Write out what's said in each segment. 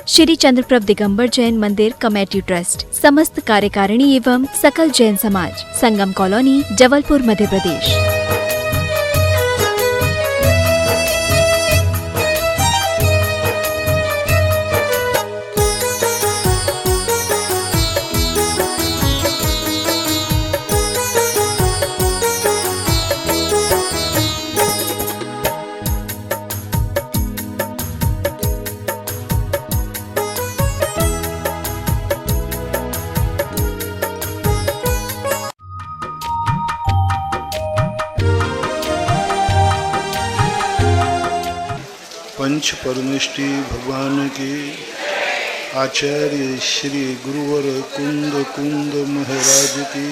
श्री चंद्रप्रभ दिगंबर जैन मंदिर committee trust, समस्त कार्यकारिणी एवं सकल जैन समाज, संगम कॉलोनी, जबलपुर, मध्य प्रदेश। पंच परमेष्टि भगवान की आचार्य श्री गुरुवर कुंद महाराज की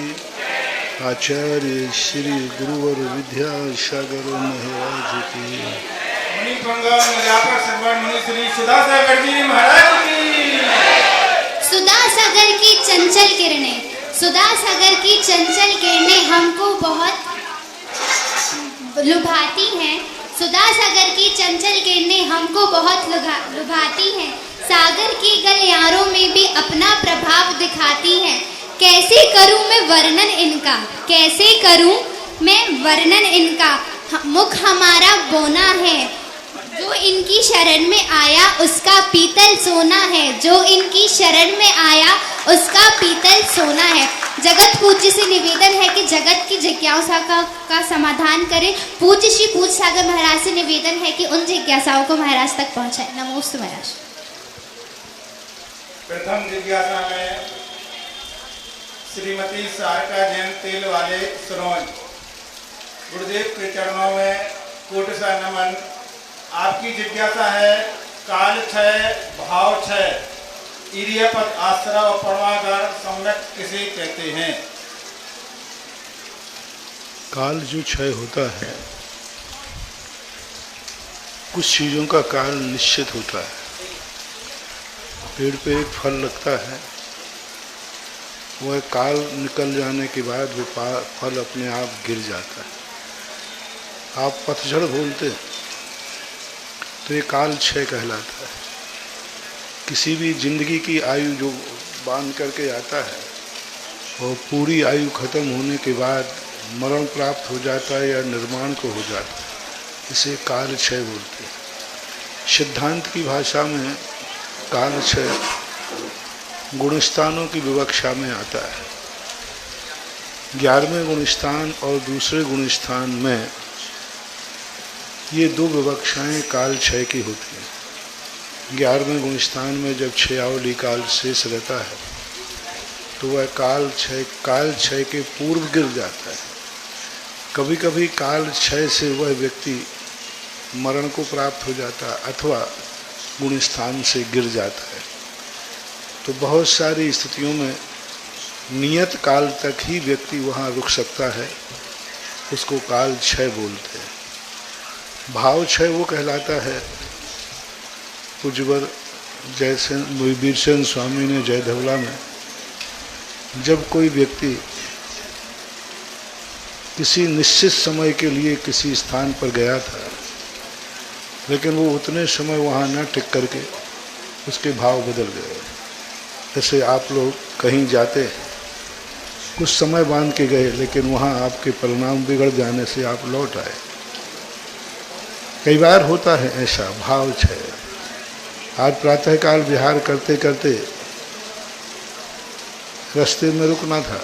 आचार्य श्री गुरुवर विद्यासागर महाराज की श्री सुधासागर जी महाराज की सुधासागर की चंचल किरणें, सुधासागर की चंचल किरणें हमको बहुत लुभाती हैं। सुधासागर की चंचल किरणें हमको बहुत लुभाती हैं। सागर की गलियारों में भी अपना प्रभाव दिखाती हैं। कैसे करूं मैं वर्णन इनका, कैसे करूं मैं वर्णन इनका। मुख हमारा बोना है, जो इनकी शरण में आया उसका पीतल सोना है, जो इनकी शरण में आया उसका पीतल सोना है। जगत पूज्य से निवेदन है कि जगत की जिज्ञासा का समाधान करें। पूज्य श्री पूज्य सागर महाराज से निवेदन है कि उन जिज्ञासाओं को महाराज तक पहुंचाए। नमोस्तु महाराज। प्रथम जिज्ञासा में श्रीमती सारिका जैन तेल वाले सरोज, गुरुदेव के चरणों में कोटि सा नमन। आपकी जिज्ञासा है काल क्षय, भाव क्षय, इरियापद आश्रय और परमागार सम्यक किसे कहते हैं? काल जो क्षय होता है, कुछ चीज़ों का काल निश्चित होता है। पेड़ पे एक फल लगता है, वह काल निकल जाने के बाद वो फल अपने आप गिर जाता है। आप पतझड़ बोलते हैं तो ये काल क्षय कहलाता है। किसी भी जिंदगी की आयु जो बांध करके आता है और पूरी आयु खत्म होने के बाद मरण प्राप्त हो जाता है या निर्माण को हो जाता है, इसे काल क्षय बोलते हैं। सिद्धांत की भाषा में काल क्षय गुणस्थानों की विवक्षा में आता है। 11वें गुणस्थान और दूसरे गुणस्थान में ये दो विवक्षाएं काल क्षय की होती हैं। 11वें गुणस्थान में जब क्षयावली काल शेष रहता है तो वह काल क्षय के पूर्व गिर जाता है। कभी कभी काल क्षय से वह व्यक्ति मरण को प्राप्त हो जाता है अथवा गुणस्थान से गिर जाता है। तो बहुत सारी स्थितियों में नियत काल तक ही व्यक्ति वहाँ रुक सकता है, उसको काल क्षय बोलते हैं। भाव क्षय वो कहलाता है। पूज्यवर वीरसेन स्वामी ने जय धवला में जब कोई व्यक्ति किसी निश्चित समय के लिए किसी स्थान पर गया था, लेकिन वो उतने समय वहाँ न टिक करके उसके भाव बदल गए। जैसे आप लोग कहीं जाते कुछ समय बांध के गए, लेकिन वहाँ आपके परिणाम बिगड़ जाने से आप लौट आए। कई बार होता है ऐसा भाव क्षय। आज प्रातःकाल विहार करते करते रास्ते में रुकना था,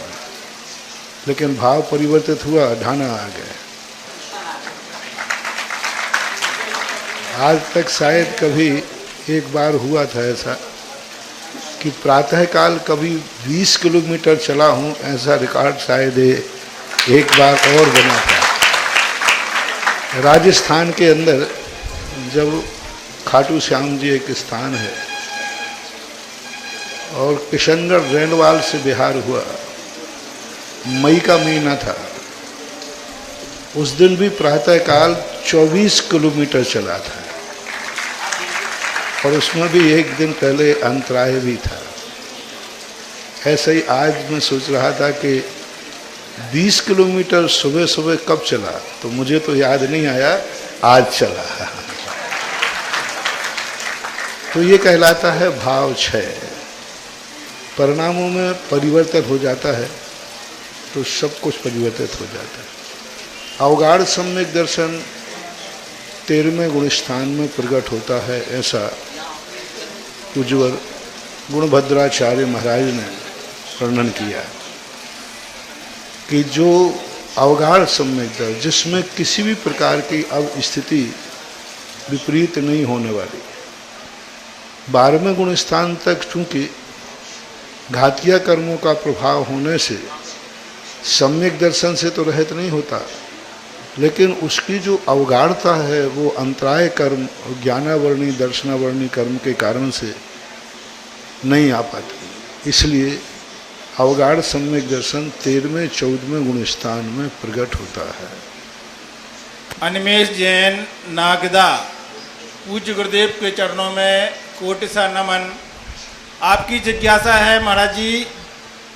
लेकिन भाव परिवर्तित हुआ, ढाना आ गया। आज तक शायद कभी एक बार हुआ था ऐसा कि प्रातःकाल कभी 20 किलोमीटर चला हूँ, ऐसा रिकॉर्ड शायद एक बार और बना था। राजस्थान के अंदर जब खाटू श्याम जी एक स्थान है और किशनगढ़ रेंडवाल से बिहार हुआ, मई का महीना था। उस दिन भी प्रातःकाल 24 किलोमीटर चला था और उसमें भी एक दिन पहले अंतराय भी था। ऐसे ही आज मैं सोच रहा था कि 20 किलोमीटर सुबह सुबह कब चला, तो मुझे तो याद नहीं आया, आज चला। तो ये कहलाता है भाव क्षय। परिणामों में परिवर्तन हो जाता है तो सब कुछ परिवर्तित हो जाता है। अवगाढ़ सम्यक दर्शन 13वें गुण स्थान में प्रकट होता है, ऐसा उज्ज्वल गुणभद्राचार्य महाराज ने वर्णन किया कि जो अवगाढ़ सम्यक दर्शन, जिसमें किसी भी प्रकार की अब स्थिति विपरीत नहीं होने वाली, 12वें गुण स्थान तक चूंकि घातिया कर्मों का प्रभाव होने से सम्यक दर्शन से तो रहित नहीं होता, लेकिन उसकी जो अवगाढ़ता है वो अंतराय कर्म और ज्ञानावर्णी दर्शनावर्णी कर्म के कारण से नहीं आ पाती। इसलिए अवगाढ़ सम्यक दर्शन 13वें 14वें गुण स्थान में प्रकट होता है। अनिमेष जैन नागदा, पूज्य गुरुदेव के चरणों में कोटि सा नमन। आपकी जिज्ञासा है महाराज जी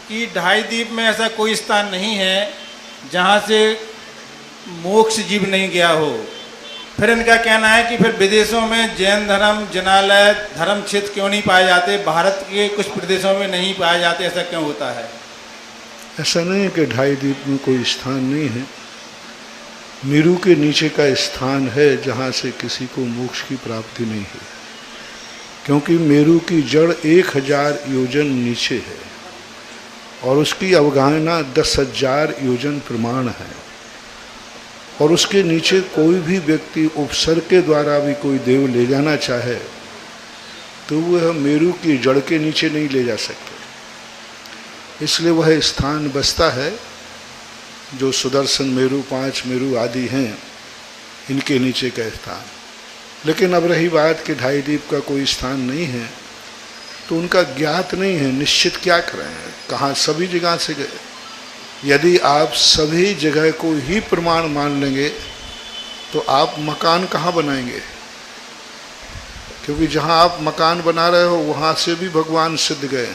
कि ढाई द्वीप में ऐसा कोई स्थान नहीं है जहाँ से मोक्ष जीव नहीं गया हो। फिर इनका कहना है कि फिर विदेशों में जैन धर्म जिनालय धर्म क्षेत्र क्यों नहीं पाए जाते, भारत के कुछ प्रदेशों में नहीं पाए जाते, ऐसा क्यों होता है? ऐसा नहीं है कि ढाई द्वीप में कोई स्थान नहीं है। मेरू के नीचे का स्थान है जहाँ से किसी को मोक्ष की प्राप्ति नहीं है, क्योंकि मेरू की जड़ 1000 योजन नीचे है और उसकी अवगाहना 10,000 योजन प्रमाण है। और उसके नीचे कोई भी व्यक्ति उपसर्ग के द्वारा भी कोई देव ले जाना चाहे तो वह मेरू की जड़ के नीचे नहीं ले जा सकते। इसलिए वह स्थान बसता है जो सुदर्शन मेरू, 5 मेरू आदि हैं, इनके नीचे का स्थान। लेकिन अब रही बात कि ढाई द्वीप का कोई स्थान नहीं है, तो उनका ज्ञात नहीं है, निश्चित क्या करें, कहाँ सभी जगह से गए। यदि आप सभी जगह को ही प्रमाण मान लेंगे तो आप मकान कहाँ बनाएंगे? क्योंकि जहाँ आप मकान बना रहे हो वहाँ से भी भगवान सिद्ध गए।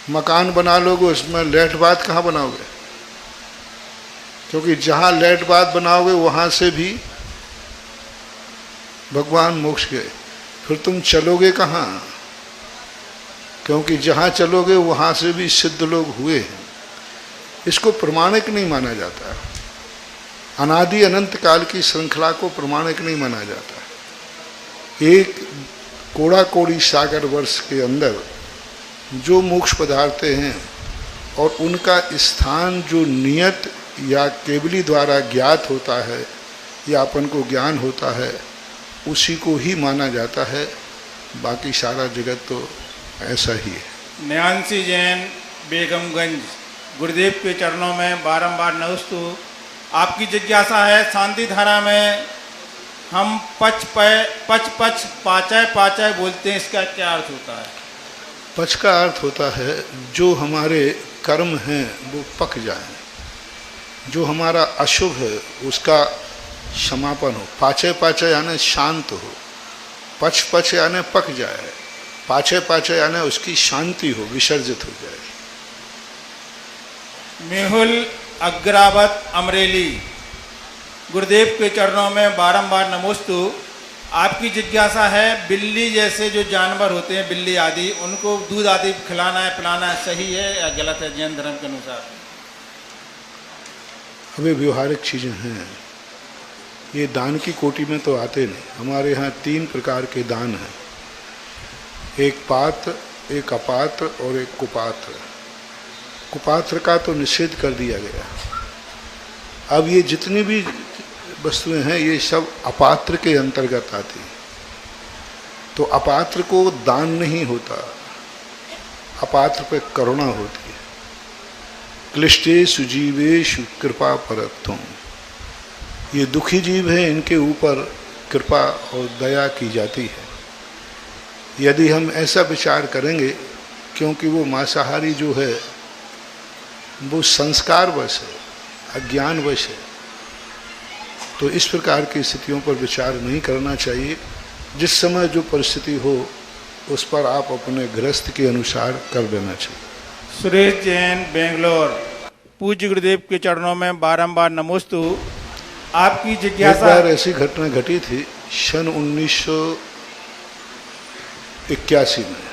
मकान बना लोगे उसमें लेट बात कहाँ बनाओगे? क्योंकि जहाँ लेट बात बनाओगे वहाँ से भी भगवान मोक्ष गए। फिर तुम चलोगे कहाँ? क्योंकि जहाँ चलोगे वहाँ से भी सिद्ध लोग हुए हैं। इसको प्रमाणिक नहीं माना जाता। अनादि अनंत काल की श्रृंखला को प्रमाणिक नहीं माना जाता। एक कोड़ा कोड़ी सागर वर्ष के अंदर जो मोक्ष पदार्थ हैं और उनका स्थान जो नियत या केवली द्वारा ज्ञात होता है या अपन को ज्ञान होता है, उसी को ही माना जाता है। बाकी सारा जगत तो ऐसा ही है। न्यांसी जैन बेगमगंज, गुरुदेव के चरणों में बारंबार नमस्तु। आपकी जिज्ञासा है शांति धारा में हम पच पाचय पाचय बोलते हैं, इसका क्या अर्थ होता है? पच का अर्थ होता है जो हमारे कर्म हैं वो पक जाएं, जो हमारा अशुभ है उसका समापन हो। पाचय पाचय यानी शांत हो, पच यानी पक जाए, पाचय यानी उसकी शांति हो, विसर्जित हो जाए। मेहुल अग्रावत अमरेली, गुरुदेव के चरणों में बारंबार नमोस्तु। आपकी जिज्ञासा है बिल्ली जैसे जो जानवर होते हैं, बिल्ली आदि, उनको दूध आदि खिलाना है पिलाना है, सही है या गलत है जैन धर्म के अनुसार? अभी व्यवहारिक चीज़ें हैं, ये दान की कोटि में तो आते नहीं। हमारे यहाँ 3 प्रकार के दान हैं, एक पात्र, एक अपात्र और एक कुपात्र। कुपात्र का तो निषेध कर दिया गया। अब ये जितनी भी वस्तुएं हैं ये सब अपात्र के अंतर्गत आती। तो अपात्र को दान नहीं होता, अपात्र पे करुणा होती है। क्लिष्टेषु जीवेषु कृपा परत्वम, ये दुखी जीव हैं, इनके ऊपर कृपा और दया की जाती है। यदि हम ऐसा विचार करेंगे, क्योंकि वो मांसाहारी जो है वो संस्कारवश है, अज्ञानवश है, तो इस प्रकार की स्थितियों पर विचार नहीं करना चाहिए। जिस समय जो परिस्थिति हो उस पर आप अपने गृहस्थ के अनुसार कर देना चाहिए। सुरेश जैन बेंगलोर, पूज्य गुरुदेव के चरणों में बारंबार नमोस्तु। आपकी एक जिज्ञासा, बार ऐसी घटना घटी थी सन 1981 में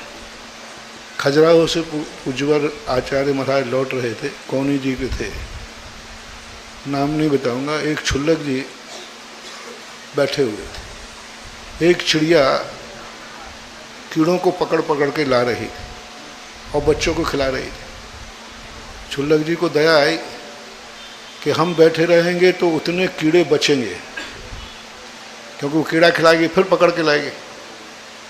खजुराहो से पूज्यवर आचार्य महाराज लौट रहे थे, कौनी जी के थे, नाम नहीं बताऊंगा। एक छुल्लक जी बैठे हुए थे, एक चिड़िया कीड़ों को पकड़ पकड़ के ला रही और बच्चों को खिला रही थी। छुल्लक जी को दया आई कि हम बैठे रहेंगे तो उतने कीड़े बचेंगे, क्योंकि वो कीड़ा खिलाएगी फिर पकड़ के लाएगी।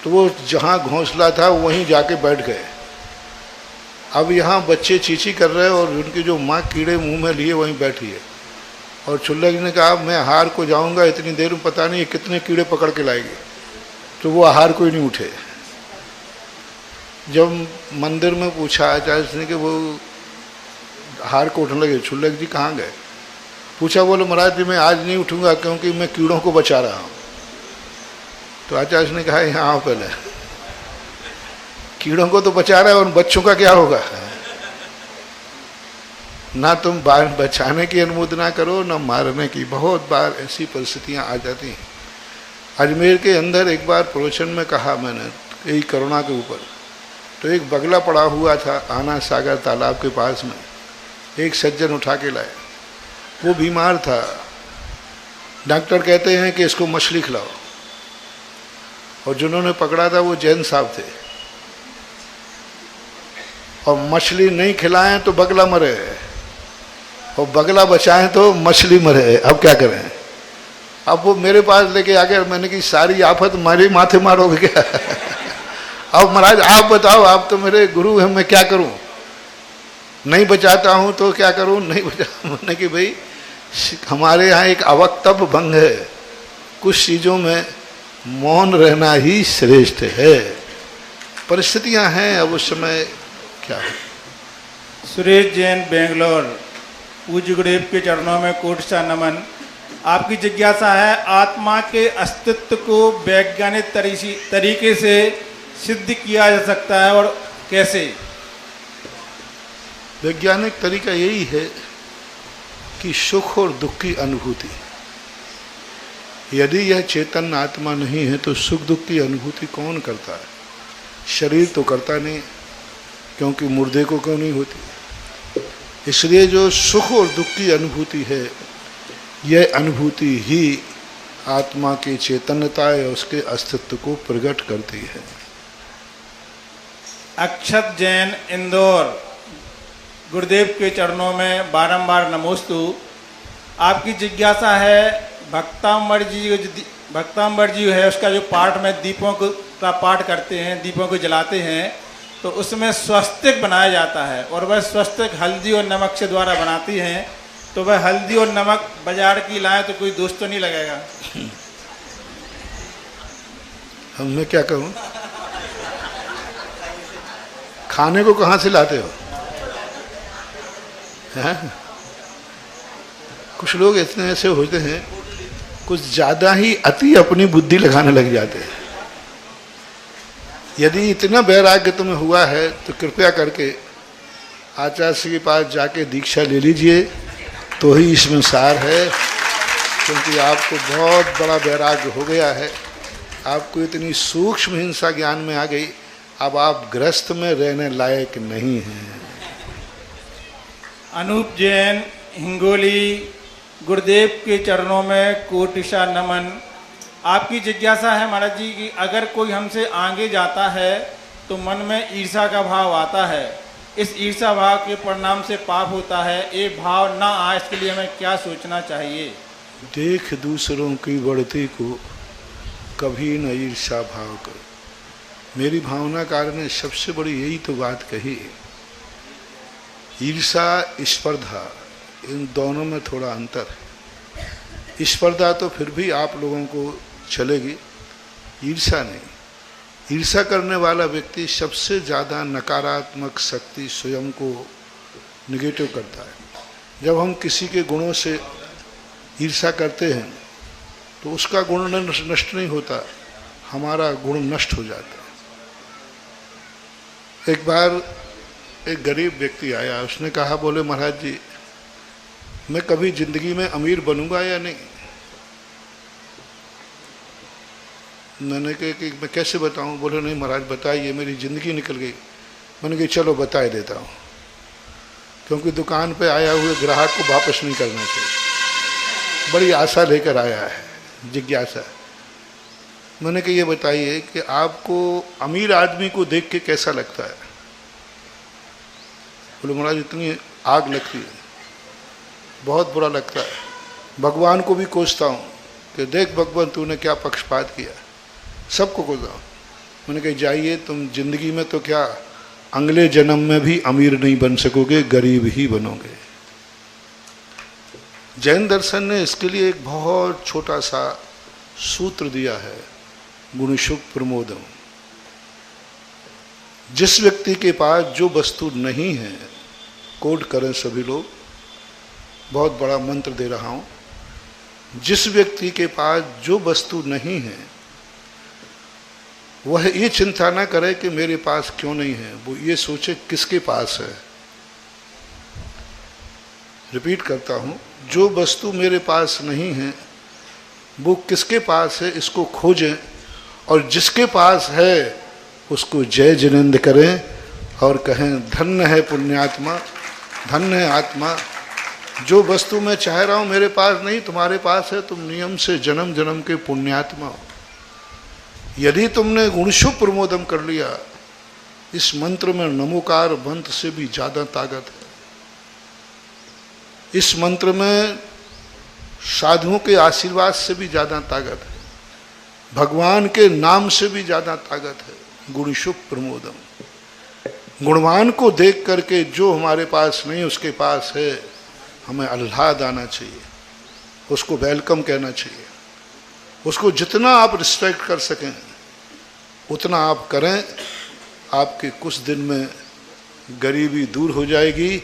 तो वो जहाँ घोंसला था वहीं जाके बैठ गए। अब यहाँ बच्चे चींची कर रहे हैं और उनकी जो माँ कीड़े मुंह में लिए वहीं बैठी है। और छुल्लक जी ने कहा मैं आहार को जाऊँगा, इतनी देर में पता नहीं कितने कीड़े पकड़ के लाएगी। तो वो आहार को ही नहीं उठे। जब मंदिर में पूछा आचार्य ने कि वो आहार को उठने लगे, छुल्लक जी कहाँ गए? पूछा, बोले महाराज जी मैं आज नहीं उठूंगा क्योंकि मैं कीड़ों को बचा रहा हूँ। तो आचार्य ने कहा यहाँ आओ, पहले कीड़ों को तो बचा रहा है और बच्चों का क्या होगा? ना तुम बचाने की अनुमोदना करो ना मारने की। बहुत बार ऐसी परिस्थितियां आ जाती हैं। अजमेर के अंदर एक बार प्रवचन में कहा मैंने, यही करुणा के ऊपर, तो एक बगला पड़ा हुआ था आना सागर तालाब के पास में, एक सज्जन उठा के लाए। वो बीमार था, डॉक्टर कहते हैं कि इसको मछली खिलाओ, और जिन्होंने पकड़ा था वो जैन साहब थे, और मछली नहीं खिलाएं तो बगला मरे, और बगला बचाएं तो मछली मरे। अब क्या करें? अब वो मेरे पास लेके आ गया। मैंने की सारी आफत मेरे माथे मारोगे क्या? अब महाराज आप बताओ, आप तो मेरे गुरु हैं, मैं क्या करूं? नहीं बचाता हूं तो क्या करूं? नहीं बचा। मैंने कि भाई हमारे यहाँ एक अवक्तव्य भंग है, कुछ चीज़ों में मौन रहना ही श्रेष्ठ है। परिस्थितियां हैं, अब उस समय क्या है। सुरेश जैन, बेंगलोर। पूज्य गुरुदेव के चरणों में कोटि सा नमन। आपकी जिज्ञासा है, आत्मा के अस्तित्व को वैज्ञानिक तरीके से सिद्ध किया जा सकता है और कैसे? वैज्ञानिक तरीका यही है कि सुख और दुख की अनुभूति, यदि यह चेतन आत्मा नहीं है तो सुख दुख की अनुभूति कौन करता है? शरीर तो करता नहीं, क्योंकि मुर्दे को क्यों नहीं होती। इसलिए जो सुख और दुख की अनुभूति है, यह अनुभूति ही आत्मा की चैतन्यता या उसके अस्तित्व को प्रकट करती है। अक्षत जैन, इंदौर। गुरुदेव के चरणों में बारंबार नमोस्तु। आपकी जिज्ञासा है, भक्तांबर जी है, उसका जो पाठ में दीपों का पाठ करते हैं, दीपों को जलाते हैं, तो उसमें स्वस्तिक बनाया जाता है, और वह स्वस्तिक हल्दी और नमक से द्वारा बनाती हैं। तो वह हल्दी और नमक बाजार की लाएं तो कोई दोष तो नहीं लगेगा? हम मैं क्या कहूँ, खाने को कहाँ से लाते हो? है? कुछ लोग इतने ऐसे होते हैं, कुछ ज़्यादा ही अति अपनी बुद्धि लगाने लग जाते हैं। यदि इतना वैराग्य तुम्हें हुआ है तो कृपया करके आचार्य के पास जाके दीक्षा ले लीजिए, तो ही इसमें सार है। क्योंकि आपको बहुत बड़ा वैराग्य हो गया है, आपको इतनी सूक्ष्म हिंसा ज्ञान में आ गई, अब आप गृहस्थ में रहने लायक नहीं हैं। अनूप जैन, हिंगोली। गुरुदेव के चरणों में कोटि सा नमन। आपकी जिज्ञासा है महाराज जी कि अगर कोई हमसे आगे जाता है तो मन में ईर्ष्या का भाव आता है, इस ईर्ष्या भाव के परिणाम से पाप होता है, ये भाव ना आए इसके लिए हमें क्या सोचना चाहिए? देख दूसरों की बढ़ती को कभी न ईर्ष्या भाव करो। मेरी भावनाकार ने सबसे बड़ी यही तो बात कही। ईर्ष्या, स्पर्धा, इन दोनों में थोड़ा अंतर है। स्पर्धा तो फिर भी आप लोगों को चलेगी, ईर्ष्या नहीं। ईर्ष्या करने वाला व्यक्ति सबसे ज़्यादा नकारात्मक शक्ति स्वयं को निगेटिव करता है। जब हम किसी के गुणों से ईर्ष्या करते हैं तो उसका गुण नष्ट नहीं होता, हमारा गुण नष्ट हो जाता है। एक बार एक गरीब व्यक्ति आया, उसने कहा, बोले महाराज जी मैं कभी जिंदगी में अमीर बनूंगा या नहीं? मैंने कहा कि मैं कैसे बताऊं? बोले नहीं महाराज बताइए, मेरी ज़िंदगी निकल गई। मैंने कहा चलो बता देता हूं, क्योंकि दुकान पे आया हुए ग्राहक को वापस नहीं करना चाहिए। बड़ी आशा लेकर आया है, जिज्ञासा। मैंने कहा ये बताइए कि आपको अमीर आदमी को देख के कैसा लगता है? बोले महाराज इतनी आग लगती है, बहुत बुरा लगता है। भगवान को भी कोसता हूँ कि देख भगवान तूने क्या पक्षपात किया, सबको कोसता हूँ। मैंने कहा जाइए, तुम जिंदगी में तो क्या अगले जन्म में भी अमीर नहीं बन सकोगे, गरीब ही बनोगे। जैन दर्शन ने इसके लिए एक बहुत छोटा सा सूत्र दिया है, गुणशुक प्रमोदम। जिस व्यक्ति के पास जो वस्तु नहीं है, कोट करें सभी लोग, बहुत बड़ा मंत्र दे रहा हूं, जिस व्यक्ति के पास जो वस्तु नहीं है वह ये चिंता ना करे कि मेरे पास क्यों नहीं है, वो ये सोचे किसके पास है। रिपीट करता हूं, जो वस्तु मेरे पास नहीं है वो किसके पास है इसको खोजें, और जिसके पास है उसको जय जिनेंद्र करें और कहें धन्य है पुण्यात्मा, धन्य है आत्मा। जो वस्तु मैं चाह रहा हूं मेरे पास नहीं, तुम्हारे पास है, तुम नियम से जन्म जन्म के पुण्यात्मा हो। यदि तुमने गुणशुभ प्रमोदम कर लिया, इस मंत्र में नमोकार मंत्र से भी ज्यादा ताकत है। इस मंत्र में साधुओं के आशीर्वाद से भी ज्यादा ताकत है, भगवान के नाम से भी ज्यादा ताकत है। गुणशुभ प्रमोदम, गुणवान को देख करके जो हमारे पास नहीं उसके पास है, हमें आह्लाद आना चाहिए, उसको वेलकम कहना चाहिए। उसको जितना आप रिस्पेक्ट कर सकें उतना आप करें। आपके कुछ दिन में गरीबी दूर हो जाएगी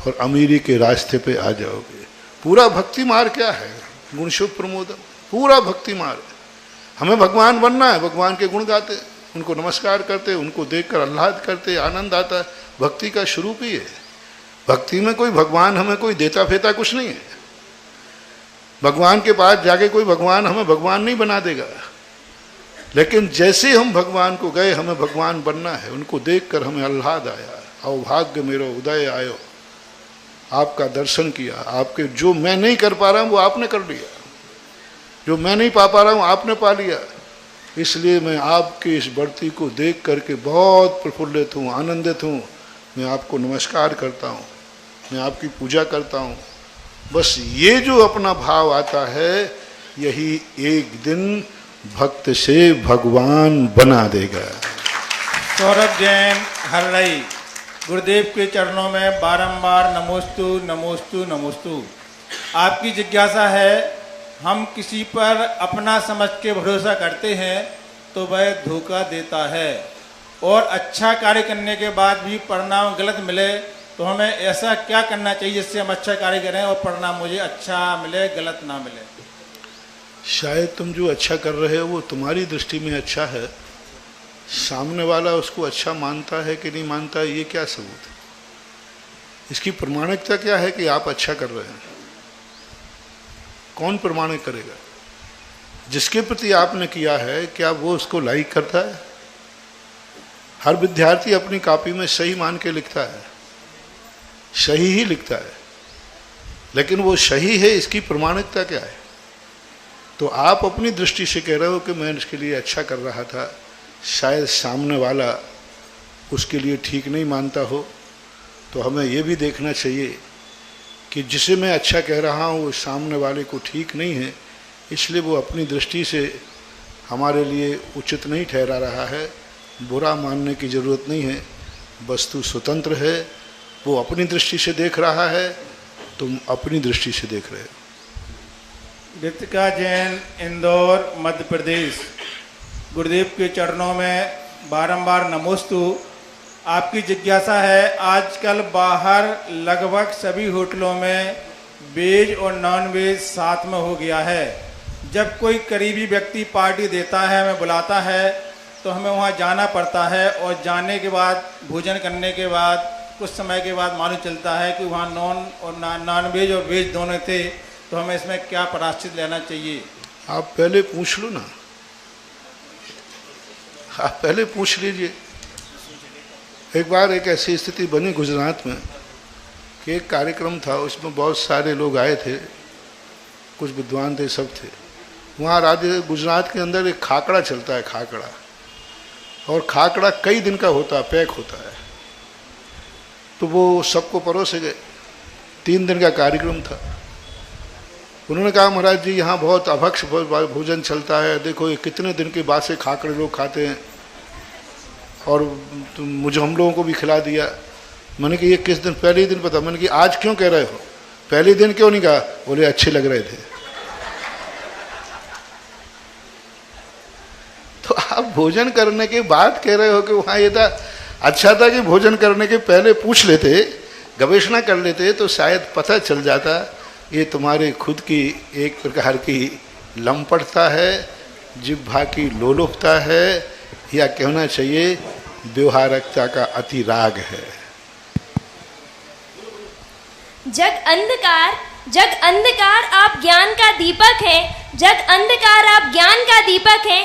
और अमीरी के रास्ते पे आ जाओगे। पूरा भक्ति मार्ग क्या है? गुणशुभ प्रमोदम, पूरा भक्ति मार्ग। हमें भगवान बनना है, भगवान के गुण गाते, उनको नमस्कार करते, उनको देखकर आह्लाद करते, आनंद आता है। भक्ति का स्वरूप ही है। भक्ति में कोई भगवान हमें कोई देता फेता कुछ नहीं है। भगवान के पास जाके कोई भगवान हमें भगवान नहीं बना देगा, लेकिन जैसे हम भगवान को गए, हमें भगवान बनना है। उनको देखकर हमें आह्लाद आया, अवभाग्य मेरो उदय आयो, आपका दर्शन किया। आपके जो मैं नहीं कर पा रहा हूं वो आपने कर लिया, जो मैं नहीं पा रहा हूं आपने पा लिया। इसलिए मैं आपकी इस बढ़ती को देख करके बहुत प्रफुल्लित हूँ, आनंदित हूँ। मैं आपको नमस्कार करता हूँ, मैं आपकी पूजा करता हूँ। बस ये जो अपना भाव आता है, यही एक दिन भक्त से भगवान बना देगा। सौरभ जैन हरलई, गुरुदेव के चरणों में बारंबार नमोस्तु नमोस्तु नमोस्तु। आपकी जिज्ञासा है, हम किसी पर अपना समझ के भरोसा करते हैं तो वह धोखा देता है, और अच्छा कार्य करने के बाद भी परिणाम गलत मिले तो हमें ऐसा क्या करना चाहिए जिससे हम अच्छा कार्य करें और परिणाम मुझे अच्छा मिले, गलत ना मिले? शायद तुम जो अच्छा कर रहे हो वो तुम्हारी दृष्टि में अच्छा है, सामने वाला उसको अच्छा मानता है कि नहीं मानता है, ये क्या सबूत? इसकी प्रमाणिकता क्या है कि आप अच्छा कर रहे हैं? कौन प्रमाणित करेगा? जिसके प्रति आपने किया है, क्या वो उसको लाइक करता है? हर विद्यार्थी अपनी कॉपी में सही मान के लिखता है, सही ही लिखता है, लेकिन वो सही है, इसकी प्रमाणिकता क्या है? तो आप अपनी दृष्टि से कह रहे हो कि मैं इसके लिए अच्छा कर रहा था, शायद सामने वाला उसके लिए ठीक नहीं मानता हो। तो हमें ये भी देखना चाहिए कि जिसे मैं अच्छा कह रहा हूँ वो सामने वाले को ठीक नहीं है, इसलिए वो अपनी दृष्टि से हमारे लिए उचित नहीं ठहरा रहा है। बुरा मानने की ज़रूरत नहीं है, वस्तु स्वतंत्र है, वो अपनी दृष्टि से देख रहा है, तुम अपनी दृष्टि से देख रहे हो। रितिका जैन, इंदौर, मध्य प्रदेश, गुरुदेव के चरणों में बारंबार नमोस्तु। आपकी जिज्ञासा है, आजकल बाहर लगभग सभी होटलों में वेज और नॉन वेज साथ में हो गया है। जब कोई करीबी व्यक्ति पार्टी देता है, हमें बुलाता है, तो हमें वहाँ जाना पड़ता है, और जाने के बाद भोजन करने के बाद कुछ समय के बाद मालूम चलता है कि वहाँ नॉन वेज और वेज दोनों थे। तो हमें इसमें क्या प्रायश्चित लेना चाहिए? आप पहले पूछ लो ना, आप पहले पूछ लीजिए। एक बार एक ऐसी स्थिति बनी गुजरात में कि एक कार्यक्रम था, उसमें बहुत सारे लोग आए थे, कुछ विद्वान थे, सब थे वहाँ। राज्य गुजरात के अंदर एक खाकड़ा चलता है, खाकड़ा, और खाकड़ा कई दिन का होता है, पैक होता है। तो वो सबको परोसे गए, 3 दिन का कार्यक्रम था। उन्होंने कहा महाराज जी यहाँ बहुत अभक्ष भोजन चलता है, देखो ये कितने दिन के बाद से खाकड़े लोग खाते हैं, और मुझे हम लोगों को भी खिला दिया। मैंने कि ये किस दिन? पहले ही दिन पता। मैंने कि आज क्यों कह रहे हो? पहले दिन क्यों नहीं कहा? बोले अच्छे लग रहे थे। तो आप भोजन करने के बाद कह रहे हो कि वहाँ ये था। अच्छा था कि भोजन करने के पहले पूछ लेते, गवेषणा कर लेते, तो शायद पता चल जाता ये तुम्हारे खुद की एक प्रकार की लंपटता है, जिह्वा की लोलुपता है, या कहना चाहिए व्यवहारिकता का अतिराग है। जग अंधकार आप ज्ञान का दीपक हैं, जग अंधकार आप ज्ञान का दीपक हैं,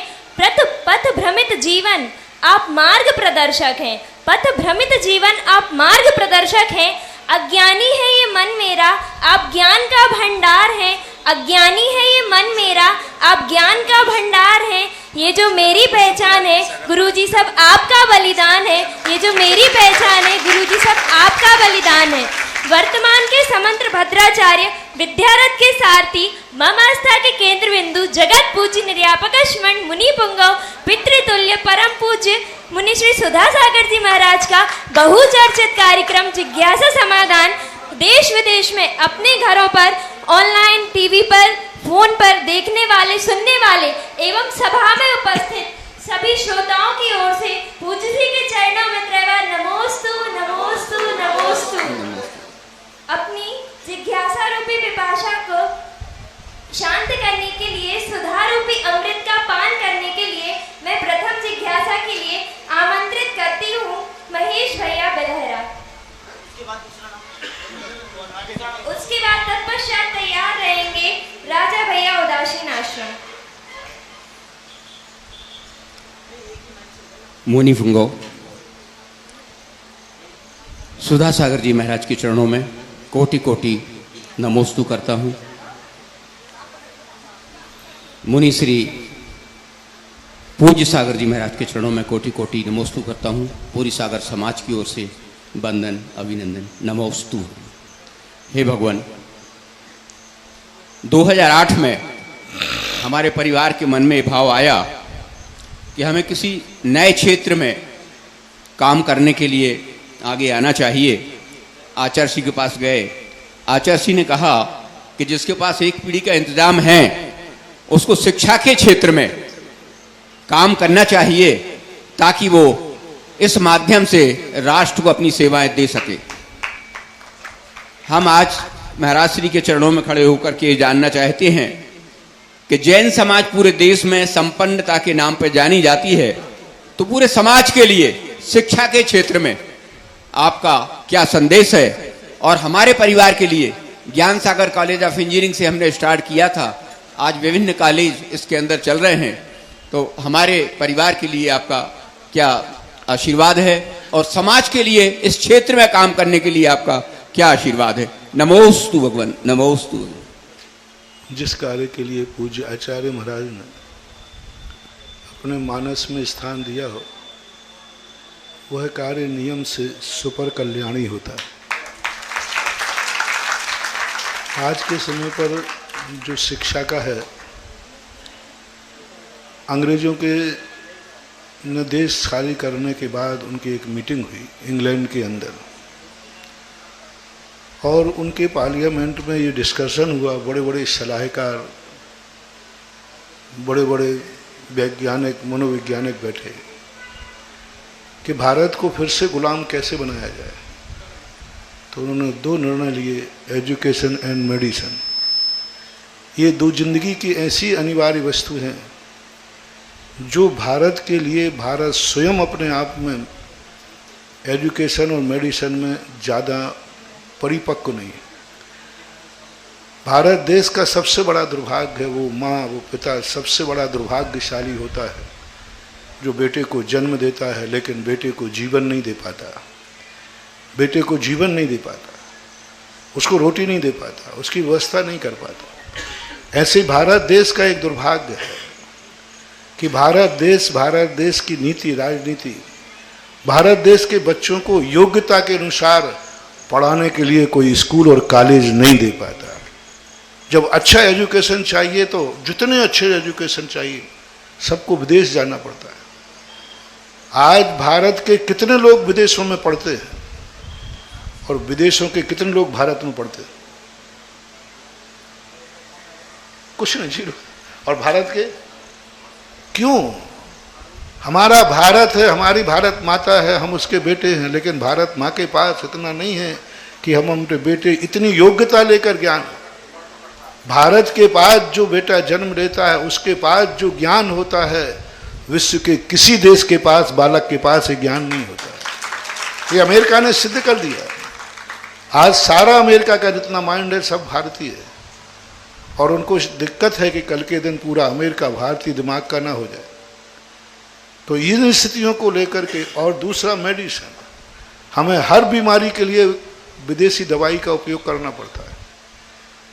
पथ भ्रमित जीवन आप मार्ग प्रदर्शक हैं, पथ भ्रमित जीवन आप मार्ग प्रदर्शक हैं। अज्ञानी है ये मन मेरा, आप ज्ञान का भंडार हैं, अज्ञानी है ये मन मेरा, आप ज्ञान का भंडार हैं। ये जो मेरी पहचान है गुरुजी सब आपका बलिदान है, ये जो मेरी पहचान है गुरुजी सब आपका बलिदान है। वर्तमान के समंत्र भद्राचार्य, विद्यारथ के सारथी, मम आस्था के केंद्र बिंदु, जगत पूज्य निर्यापक श्मण मुनि पुंगव, पितृतुल्य परम पूज्य मुनि श्री सुधा सागर जी महाराज का बहुचर्चित कार्यक्रम जिज्ञासा समाधान देश विदेश में अपने घरों पर, ऑनलाइन, टीवी पर, फोन पर देखने वाले, सुनने वाले एवं सभा में उपस्थित सभी श्रोताओं की ओर से पूज्य जी के चरणों में त्रैवार नमोस्तु नमोस्तु नमोस्तु। अपनी जिज्ञासा रूपी विपाशा को शांत करने के लिए, सुधा रूपी अमृत का पान करने के लिए मैं प्रथम जिज्ञासा के लिए आमंत्रित करती हूँ महेश भैया बेलहरा। उसके बाद तत्पश्चात तैयार रहेंगे राजा भैया उदासीन आश्रम। मुनि पुंगव, सुधा सागर जी महाराज के चरणों में कोटि कोटि नमोस्तु करता हूँ। मुनि श्री पूज्य सागर जी महाराज के चरणों में कोटि कोटि नमोस्तु करता हूँ। पूरी सागर समाज की ओर से वंदन, अभिनंदन, नमोस्तु। हे भगवान, 2008 में हमारे परिवार के मन में भाव आया कि हमें किसी नए क्षेत्र में काम करने के लिए आगे आना चाहिए। आचार्य जी के पास गए। आचार्य जी ने कहा कि जिसके पास एक पीढ़ी का इंतजाम है उसको शिक्षा के क्षेत्र में काम करना चाहिए, ताकि वो इस माध्यम से राष्ट्र को अपनी सेवाएं दे सके। हम आज महाराज श्री के चरणों में खड़े होकर के जानना चाहते हैं कि जैन समाज पूरे देश में संपन्नता के नाम पर जानी जाती है, तो पूरे समाज के लिए शिक्षा के क्षेत्र में आपका क्या संदेश है। और हमारे परिवार के लिए ज्ञान सागर कॉलेज ऑफ इंजीनियरिंग से हमने स्टार्ट किया था, आज विभिन्न कॉलेज इसके अंदर चल रहे हैं, तो हमारे परिवार के लिए आपका क्या आशीर्वाद है, और समाज के लिए इस क्षेत्र में काम करने के लिए आपका क्या आशीर्वाद है। नमोस्तु भगवान, नमोस्तु। जिस कार्य के लिए पूज्य आचार्य महाराज ने अपने मानस में स्थान दिया हो, वह कार्य नियम से सुपर कल्याणी होता है। आज के समय पर जो शिक्षा का है, अंग्रेजों के ने देश खाली करने के बाद उनकी एक मीटिंग हुई इंग्लैंड के अंदर, और उनके पार्लियामेंट में ये डिस्कशन हुआ। बड़े बड़े सलाहकार, बड़े बड़े वैज्ञानिक, मनोवैज्ञानिक बैठे कि भारत को फिर से गुलाम कैसे बनाया जाए। तो उन्होंने 2 निर्णय लिए, एजुकेशन एंड मेडिसिन। ये 2 जिंदगी की ऐसी अनिवार्य वस्तु हैं जो भारत के लिए, भारत स्वयं अपने आप में एजुकेशन और मेडिसिन में ज़्यादा परिपक्व नहीं है। भारत देश का सबसे बड़ा दुर्भाग्य है, वो माँ, वो पिता सबसे बड़ा दुर्भाग्यशाली होता है जो बेटे को जन्म देता है लेकिन बेटे को जीवन नहीं दे पाता, बेटे को जीवन नहीं दे पाता, उसको रोटी नहीं दे पाता, उसकी व्यवस्था नहीं कर पाता। ऐसे भारत देश का एक दुर्भाग्य है कि भारत देश की नीति, राजनीति भारत देश के बच्चों को योग्यता के अनुसार पढ़ाने के लिए कोई स्कूल और कॉलेज नहीं दे पाता। जब अच्छा एजुकेशन चाहिए तो जितने अच्छे एजुकेशन चाहिए सबको विदेश जाना पड़ता है। आज भारत के कितने लोग विदेशों में पढ़ते हैं और विदेशों के कितने लोग भारत में पढ़ते हैं? कुछ नहीं, जीरो। और भारत के क्यों? हमारा भारत है, हमारी भारत माता है, हम उसके बेटे हैं, लेकिन भारत माँ के पास इतना नहीं है कि हम अपने बेटे इतनी योग्यता लेकर ज्ञान, भारत के पास जो बेटा जन्म लेता है उसके पास जो ज्ञान होता है विश्व के किसी देश के पास, बालक के पास ये ज्ञान नहीं होता। ये अमेरिका ने सिद्ध कर दिया। आज सारा अमेरिका का जितना माइंड है सब भारतीय है और उनको दिक्कत है कि कल के दिन पूरा अमेरिका भारतीय दिमाग का ना हो जाए। तो इन स्थितियों को लेकर के, और दूसरा मेडिसिन, हमें हर बीमारी के लिए विदेशी दवाई का उपयोग करना पड़ता है।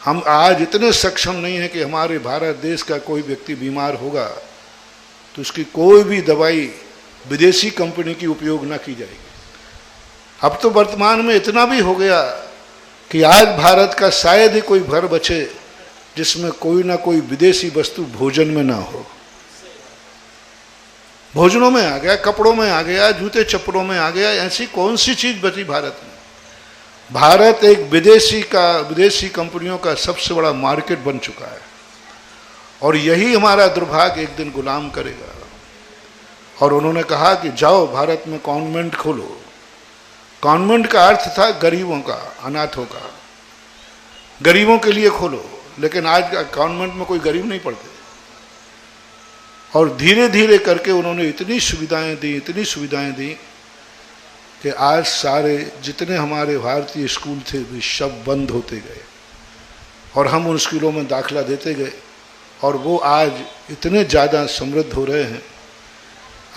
हम आज इतने सक्षम नहीं हैं कि हमारे भारत देश का कोई व्यक्ति बीमार होगा तो उसकी कोई भी दवाई विदेशी कंपनी की उपयोग ना की जाएगी। अब तो वर्तमान में इतना भी हो गया कि आज भारत का शायद ही कोई घर बचे जिसमें कोई ना कोई विदेशी वस्तु भोजन में ना हो। भोजनों में आ गया, कपड़ों में आ गया, जूते चप्पलों में आ गया। ऐसी कौन सी चीज बची भारत में? भारत एक विदेशी कंपनियों का सबसे बड़ा मार्केट बन चुका है और यही हमारा दुर्भाग्य एक दिन गुलाम करेगा। और उन्होंने कहा कि जाओ भारत में कॉन्वेंट खोलो। कॉन्वेंट का अर्थ था गरीबों का, अनाथों का, गरीबों के लिए खोलो। लेकिन आज कॉन्वेंट में कोई गरीब नहीं पढ़ते। और धीरे धीरे करके उन्होंने इतनी सुविधाएं दी कि आज सारे जितने हमारे भारतीय स्कूल थे वे सब बंद होते गए और हम उन स्कूलों में दाखिला देते गए और वो आज इतने ज़्यादा समृद्ध हो रहे हैं।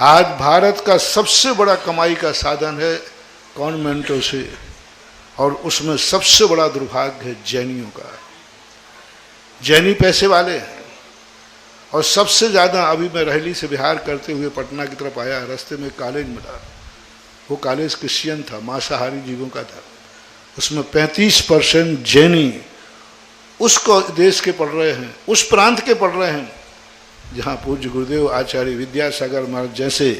आज भारत का सबसे बड़ा कमाई का साधन है कॉन्वेंटों से, और उसमें सबसे बड़ा दुर्भाग्य है जैनियों का। जैनी पैसे वाले हैं और सबसे ज़्यादा, अभी मैं रहली से बिहार करते हुए पटना की तरफ आया, रास्ते में कॉलेज मिला। वो कॉलेज क्रिश्चियन था, मांसाहारी जीवों का था। उसमें 35% जैनी उसको देश के पढ़ रहे हैं, उस प्रांत के पढ़ रहे हैं जहाँ पूज्य गुरुदेव आचार्य विद्यासागर महाराज जैसे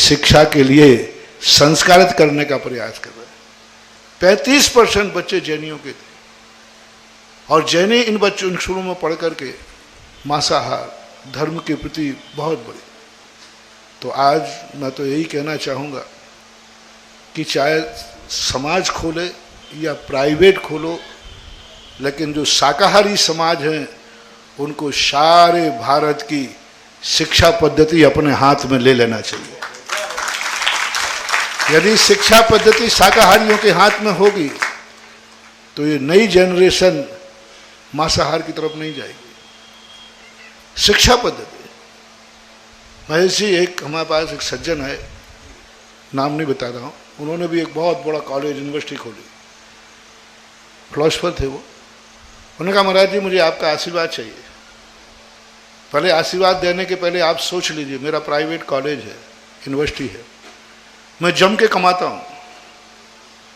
शिक्षा के लिए संस्कारित करने का प्रयास कर रहे हैं। 35% बच्चे जैनियों के थे और जैनी इन बच्चों इन शुरू में पढ़ करके मांसाहार धर्म के प्रति बहुत बड़े। तो आज मैं तो यही कहना चाहूँगा कि चाहे समाज खोले या प्राइवेट खोलो, लेकिन जो शाकाहारी समाज हैं उनको सारे भारत की शिक्षा पद्धति अपने हाथ में ले लेना चाहिए। यदि शिक्षा पद्धति शाकाहारियों के हाथ में होगी तो ये नई जनरेशन मांसाहार की तरफ नहीं जाएगी। शिक्षा पद्धति, महेश जी, एक हमारे पास एक सज्जन है, नाम नहीं बता रहा हूँ, उन्होंने भी एक बहुत बड़ा कॉलेज यूनिवर्सिटी खोली, फिलोसफर थे वो। उन्होंने कहा महाराज जी मुझे आपका आशीर्वाद चाहिए। पहले आशीर्वाद देने के पहले आप सोच लीजिए, मेरा प्राइवेट कॉलेज है, यूनिवर्सिटी है, मैं जम के कमाता हूँ,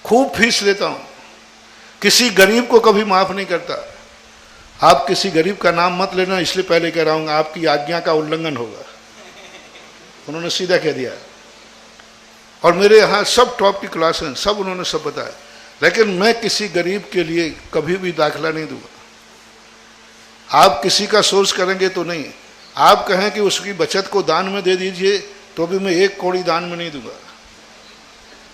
खूब फीस लेता हूँ, किसी गरीब को कभी माफ़ नहीं करता। आप किसी गरीब का नाम मत लेना, इसलिए पहले कह रहा हूँ आपकी आज्ञा का उल्लंघन होगा। उन्होंने सीधा कह दिया। और मेरे यहाँ सब टॉप की क्लास हैं, सब उन्होंने सब बताया, लेकिन मैं किसी गरीब के लिए कभी भी दाखिला नहीं दूंगा। आप किसी का सोर्स करेंगे तो नहीं, आप कहें कि उसकी बचत को दान में दे दीजिए तो भी मैं 1 कौड़ी दान में नहीं दूंगा,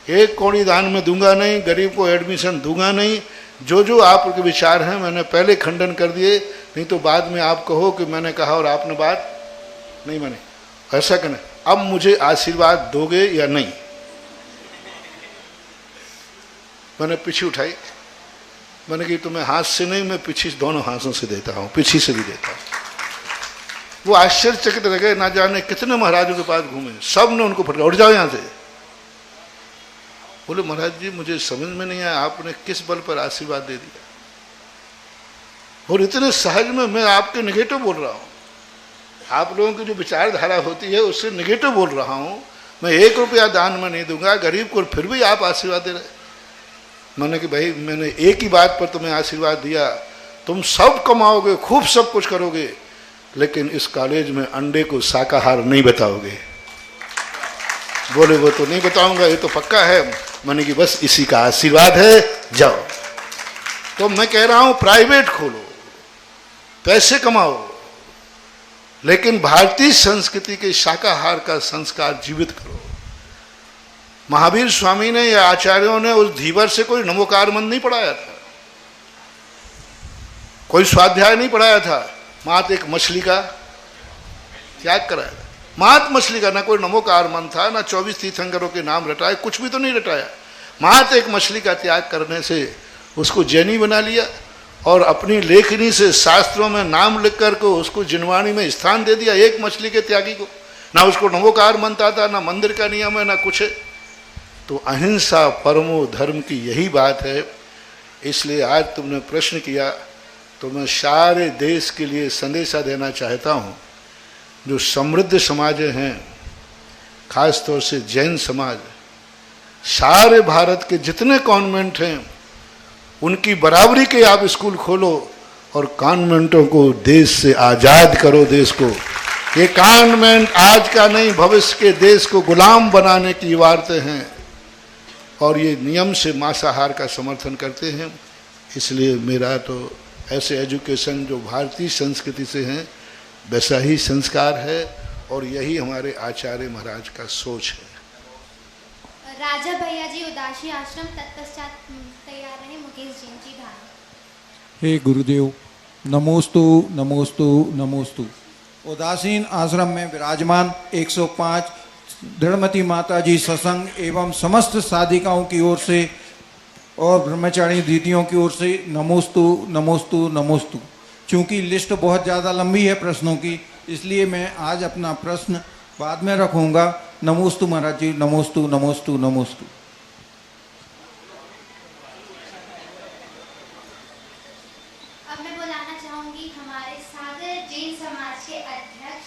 1 कौड़ी दान में दूंगा नहीं, गरीब को एडमिशन दूंगा नहीं। जो जो आपके विचार हैं मैंने पहले खंडन कर दिए, नहीं तो बाद में आप कहो कि मैंने कहा और आपने बात नहीं मानी। ऐसा करना, अब मुझे आशीर्वाद दोगे या नहीं? मैंने पीछे उठाई, मैंने कहा तुम्हें हाथ से नहीं, मैं पीछे दोनों हाथों से देता हूँ, पीछे से भी देता हूँ। वो आश्चर्यचकित रह गए, ना जाने कितने महाराजों के पास घूमे, सब ने उनको फटका, उठ जाओ यहाँ से। बोले महाराज जी मुझे समझ में नहीं आया, आपने किस बल पर आशीर्वाद दे दिया, और इतने सहज में मैं आपके निगेटिव बोल रहा हूँ, आप लोगों की जो विचारधारा होती है उससे निगेटिव बोल रहा हूँ, मैं 1 रुपया दान में नहीं दूंगा गरीब को, फिर भी आप आशीर्वाद दे रहे। मैंने कि भाई मैंने एक ही बात पर तुम्हें आशीर्वाद दिया, तुम सब कमाओगे, खूब सब कुछ करोगे, लेकिन इस कॉलेज में अंडे को शाकाहार नहीं बताओगे। बोले वो तो नहीं बताऊंगा, ये तो पक्का है। मैंने कि बस इसी का आशीर्वाद है, जाओ। तो मैं कह रहा हूं प्राइवेट खोलो, पैसे कमाओ, लेकिन भारतीय संस्कृति के शाकाहार का संस्कार जीवित करो। महावीर स्वामी ने या आचार्यों ने उस धीवर से कोई नमोकार मंत्र नहीं पढ़ाया था, कोई स्वाध्याय नहीं पढ़ाया था, मात्र एक मछली का त्याग कराया था, मात्र मछली का, ना कोई नमोकार मंत्र था, ना 24 तीर्थंकरों के नाम रटाए, कुछ भी तो नहीं रटाया। मात्र एक मछली का त्याग करने से उसको जैनी बना लिया और अपनी लेखनी से शास्त्रों में नाम लिख कर को उसको जिनवाणी में स्थान दे दिया, एक मछली के त्यागी को। ना उसको नमोकार मंत्र आता, ना मंदिर का नियम है, ना कुछ है। तो अहिंसा परमो धर्म की यही बात है। इसलिए आज तुमने प्रश्न किया तो मैं सारे देश के लिए संदेशा देना चाहता हूँ, जो समृद्ध समाज हैं, खास तौर से जैन समाज, सारे भारत के जितने कॉन्वेंट हैं उनकी बराबरी के आप स्कूल खोलो और कॉन्वेंटों को देश से आज़ाद करो। देश को, ये कॉन्वेंट आज का नहीं भविष्य के देश को गुलाम बनाने की इबारतें हैं और ये नियम से मांसाहार का समर्थन करते हैं। इसलिए मेरा तो ऐसे एजुकेशन जो भारतीय संस्कृति से हैं वैसा ही संस्कार है और यही हमारे आचार्य महाराज का सोच है। राजा भैया जी उदासी आश्रम, तत्पश्चात तैयार रहे मुकेश जैन जी धाम। हे गुरुदेव, नमोस्तु नमोस्तु नमोस्तु। उदासीन आश्रम में विराजमान 105 दृढ़मती माता जी सत्संग एवं समस्त साधिकाओं की ओर से और ब्रह्मचारी दीदियों की ओर से नमोस्तु नमोस्तु नमोस्तु। चूँकि लिस्ट बहुत ज़्यादा लंबी है प्रश्नों की, इसलिए मैं आज अपना प्रश्न बाद में रखूँगा। नमोस्तु महाराज जी, नमोस्तु नमोस्तु नमोस्तु। अब मैं बुलाना चाहूंगी हमारे सागर जैन समाज के अध्यक्ष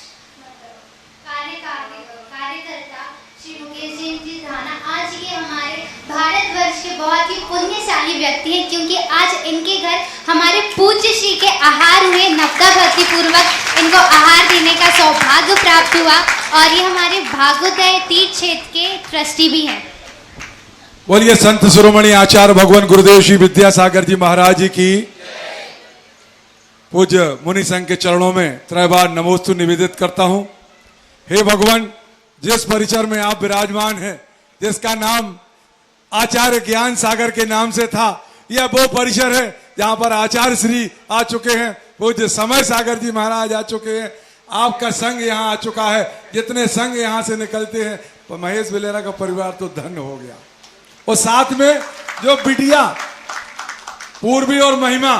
कार्यकर्ता श्री मुकेश जैन जी धाना। आज ये हमारे भारतवर्ष के बहुत ही पुण्यशाली व्यक्ति हैं, क्योंकि आज इनके घर हमारे पूज्य श्री के आहार हुए। नवदा भक्ति पूर्वक इनको आहार देने का सौभाग्य प्राप्त हुआ और ये हमारे भागोदय तीर्थ क्षेत्र के ट्रस्टी भी हैं। बोलिए संत शिरोमणि आचार्य भगवान गुरुदेव श्री विद्यासागर जी महाराज जी की। पूज्य मुनि संघ के चरणों में त्रैबार नमोस्तु निवेदित करता हूं। हे भगवान, जिस परिसर में आप विराजमान हैं, जिसका नाम आचार्य ज्ञान सागर के नाम से था, यह वो परिसर है जहां पर आचार्य श्री आ चुके हैं, पूज्य समय सागर जी महाराज आ चुके हैं, आपका संघ यहाँ आ चुका है। जितने संघ यहाँ से निकलते हैं, तो महेश बिलेरा का परिवार तो धन्य हो गया। और साथ में जो बिटिया पूर्वी और महिमा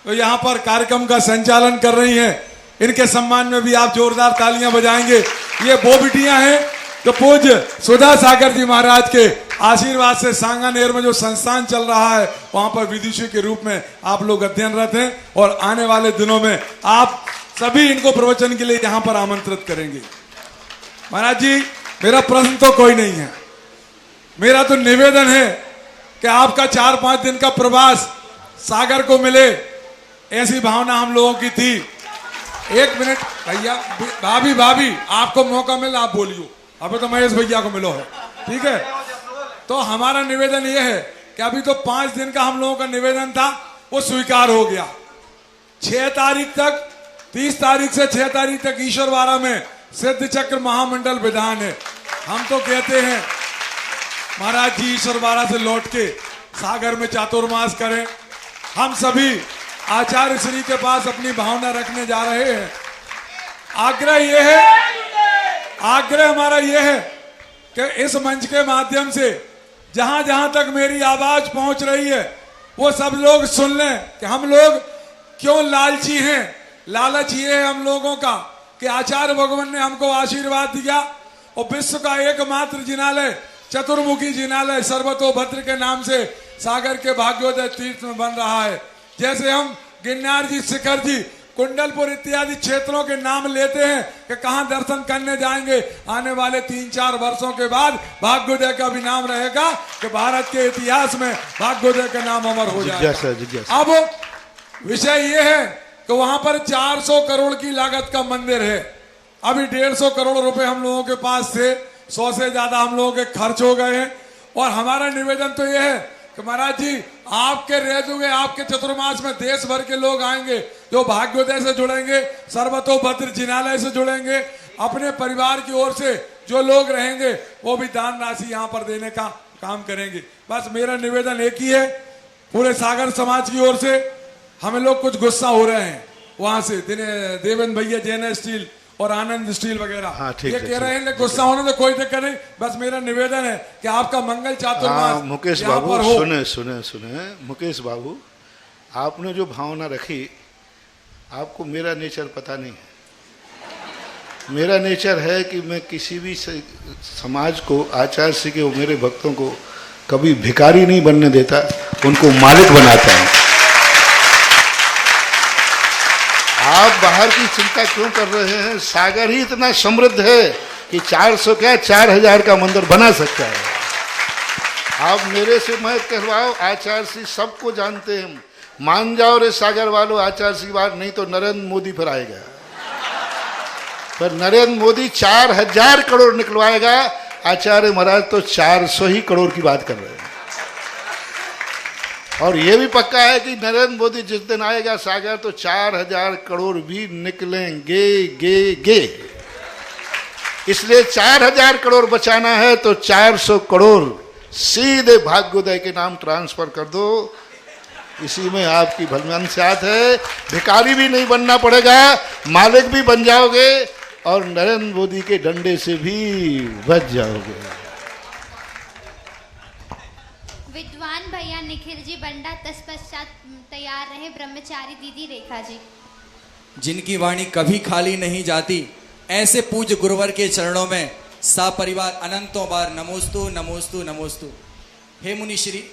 तो यहाँ पर कार्यक्रम का संचालन कर रही हैं, इनके सम्मान में भी आप जोरदार तालियां बजाएंगे। ये वो बिटियां हैं जो पूज्य सुधा सागर जी महाराज के आशीर्वाद से सांगानेर में जो संस्थान चल रहा है, वहां पर विदुषी के रूप में आप लोग अध्ययनरत हैं और आने वाले दिनों में आप सभी इनको प्रवचन के लिए यहाँ पर आमंत्रित करेंगे। महाराज जी, मेरा प्रश्न तो कोई नहीं है, मेरा तो निवेदन है कि आपका 4-5 दिन का प्रवास सागर को मिले, ऐसी भावना हम लोगों की थी। 1 मिनट भैया, भाभी आपको मौका मिला, आप बोलियो। अभी तो महेश भैया को मिलो है, ठीक है। तो हमारा निवेदन यह है कि अभी तो 5 दिन का हम लोगों का निवेदन था, वो स्वीकार हो गया। 6 तारीख तक, 30 तारीख से 6 तारीख तक ईश्वरवाड़ा में सिद्ध चक्र महामंडल विधान है। हम तो कहते हैं महाराज जी ईश्वरवाड़ा से लौट के सागर में चातुर्मास करें। हम सभी आचार्य श्री के पास अपनी भावना रखने जा रहे हैं। आग्रह हमारा यह है कि इस मंच के माध्यम से जहां जहां तक मेरी आवाज पहुंच रही है, वो सब लोग सुन लें कि हम लोग क्यों लालची हैं। लालच ये है हम लोगों का कि आचार्य भगवान ने हमको आशीर्वाद दिया और विश्व का एकमात्र जिनालय, चतुर्मुखी जिनालय सर्वतोभद्र के नाम से सागर के भाग्योदय तीर्थ में बन रहा है। जैसे हम गिरनार जी, शिखर जी, कुंडलपुर इत्यादि क्षेत्रों के नाम लेते हैं कि कहां दर्शन करने जाएंगे, आने वाले 3-4 वर्षों के बाद भाग्योदय का भी नाम रहेगा कि भारत के इतिहास में भाग्योदय का नाम अमर हो जाएगा। अब विषय ये है कि वहां पर 400 करोड़ की लागत का मंदिर है। अभी 150 करोड़ रुपए हम लोगों के पास थे, 100 से ज्यादा हम लोगों के खर्च हो गए हैं। और हमारा निवेदन तो यह है कि महाराज जी, आपके रेजुगे, आपके चतुर्मास में देश भर के लोग आएंगे जो भाग्योदय से जुड़ेंगे, सर्वतोभद्र जिनालय से जुड़ेंगे। अपने परिवार की ओर से जो लोग रहेंगे वो भी दान राशि यहाँ पर देने का काम करेंगे। बस मेरा निवेदन एक ही है, पूरे सागर समाज की ओर से। हमें लोग कुछ गुस्सा हो रहे हैं वहां से, देवेंद्र भैया, जैन स्टील और आनंद स्टील वगैरह, ये कह रहे हैं गुस्सा होने तो कोई दिक्कत नहीं। बस मेरा निवेदन है कि आपका मंगल चातुर्मास मुकेश बाबू, सुने मुकेश बाबू, आपने जो भावना रखी, आपको मेरा नेचर पता नहीं है। मेरा नेचर है कि मैं किसी भी समाज को, आचार्य श्री के मेरे भक्तों को कभी भिखारी नहीं बनने देता, उनको मालिक बनाता हूं। आप बाहर की चिंता क्यों कर रहे हैं? सागर ही इतना समृद्ध है कि 400 क्या 4000 का मंदिर बना सकता है। आप मेरे से मत कहवाओ, आचार्य श्री सबको जानते हैं। मान जाओ रे सागर वालों, आचार्य श्री बात, नहीं तो नरेंद्र मोदी फिर आएगा। पर नरेंद्र मोदी 4000 करोड़ निकलवाएगा, आचार्य महाराज तो 400 ही करोड़ की बात कर रहे हैं। और ये भी पक्का है कि नरेंद्र मोदी जिस दिन आएगा सागर तो 4000 करोड़ भी निकलेंगे गे। इसलिए 4000 करोड़ बचाना है तो 400 करोड़ सीधे भाग्योदय के नाम ट्रांसफर कर दो। इसी में आपकी भलमनसाहत है। भिखारी भी नहीं बनना पड़ेगा, मालिक भी बन जाओगे और नरेंद्र मोदी के डंडे से भी बच जाओगे। विद्वान भैया निखिल जी बंडा, तत्पश्चात तैयार रहे ब्रह्मचारी दीदी रेखा जी। जिनकी वाणी कभी खाली नहीं जाती, ऐसे पूज्य गुरुवर के चरणों में सपरिवार अनंतों बार नमोस्तु नमोस्तु नमोस्तु। हे मुनिश्री,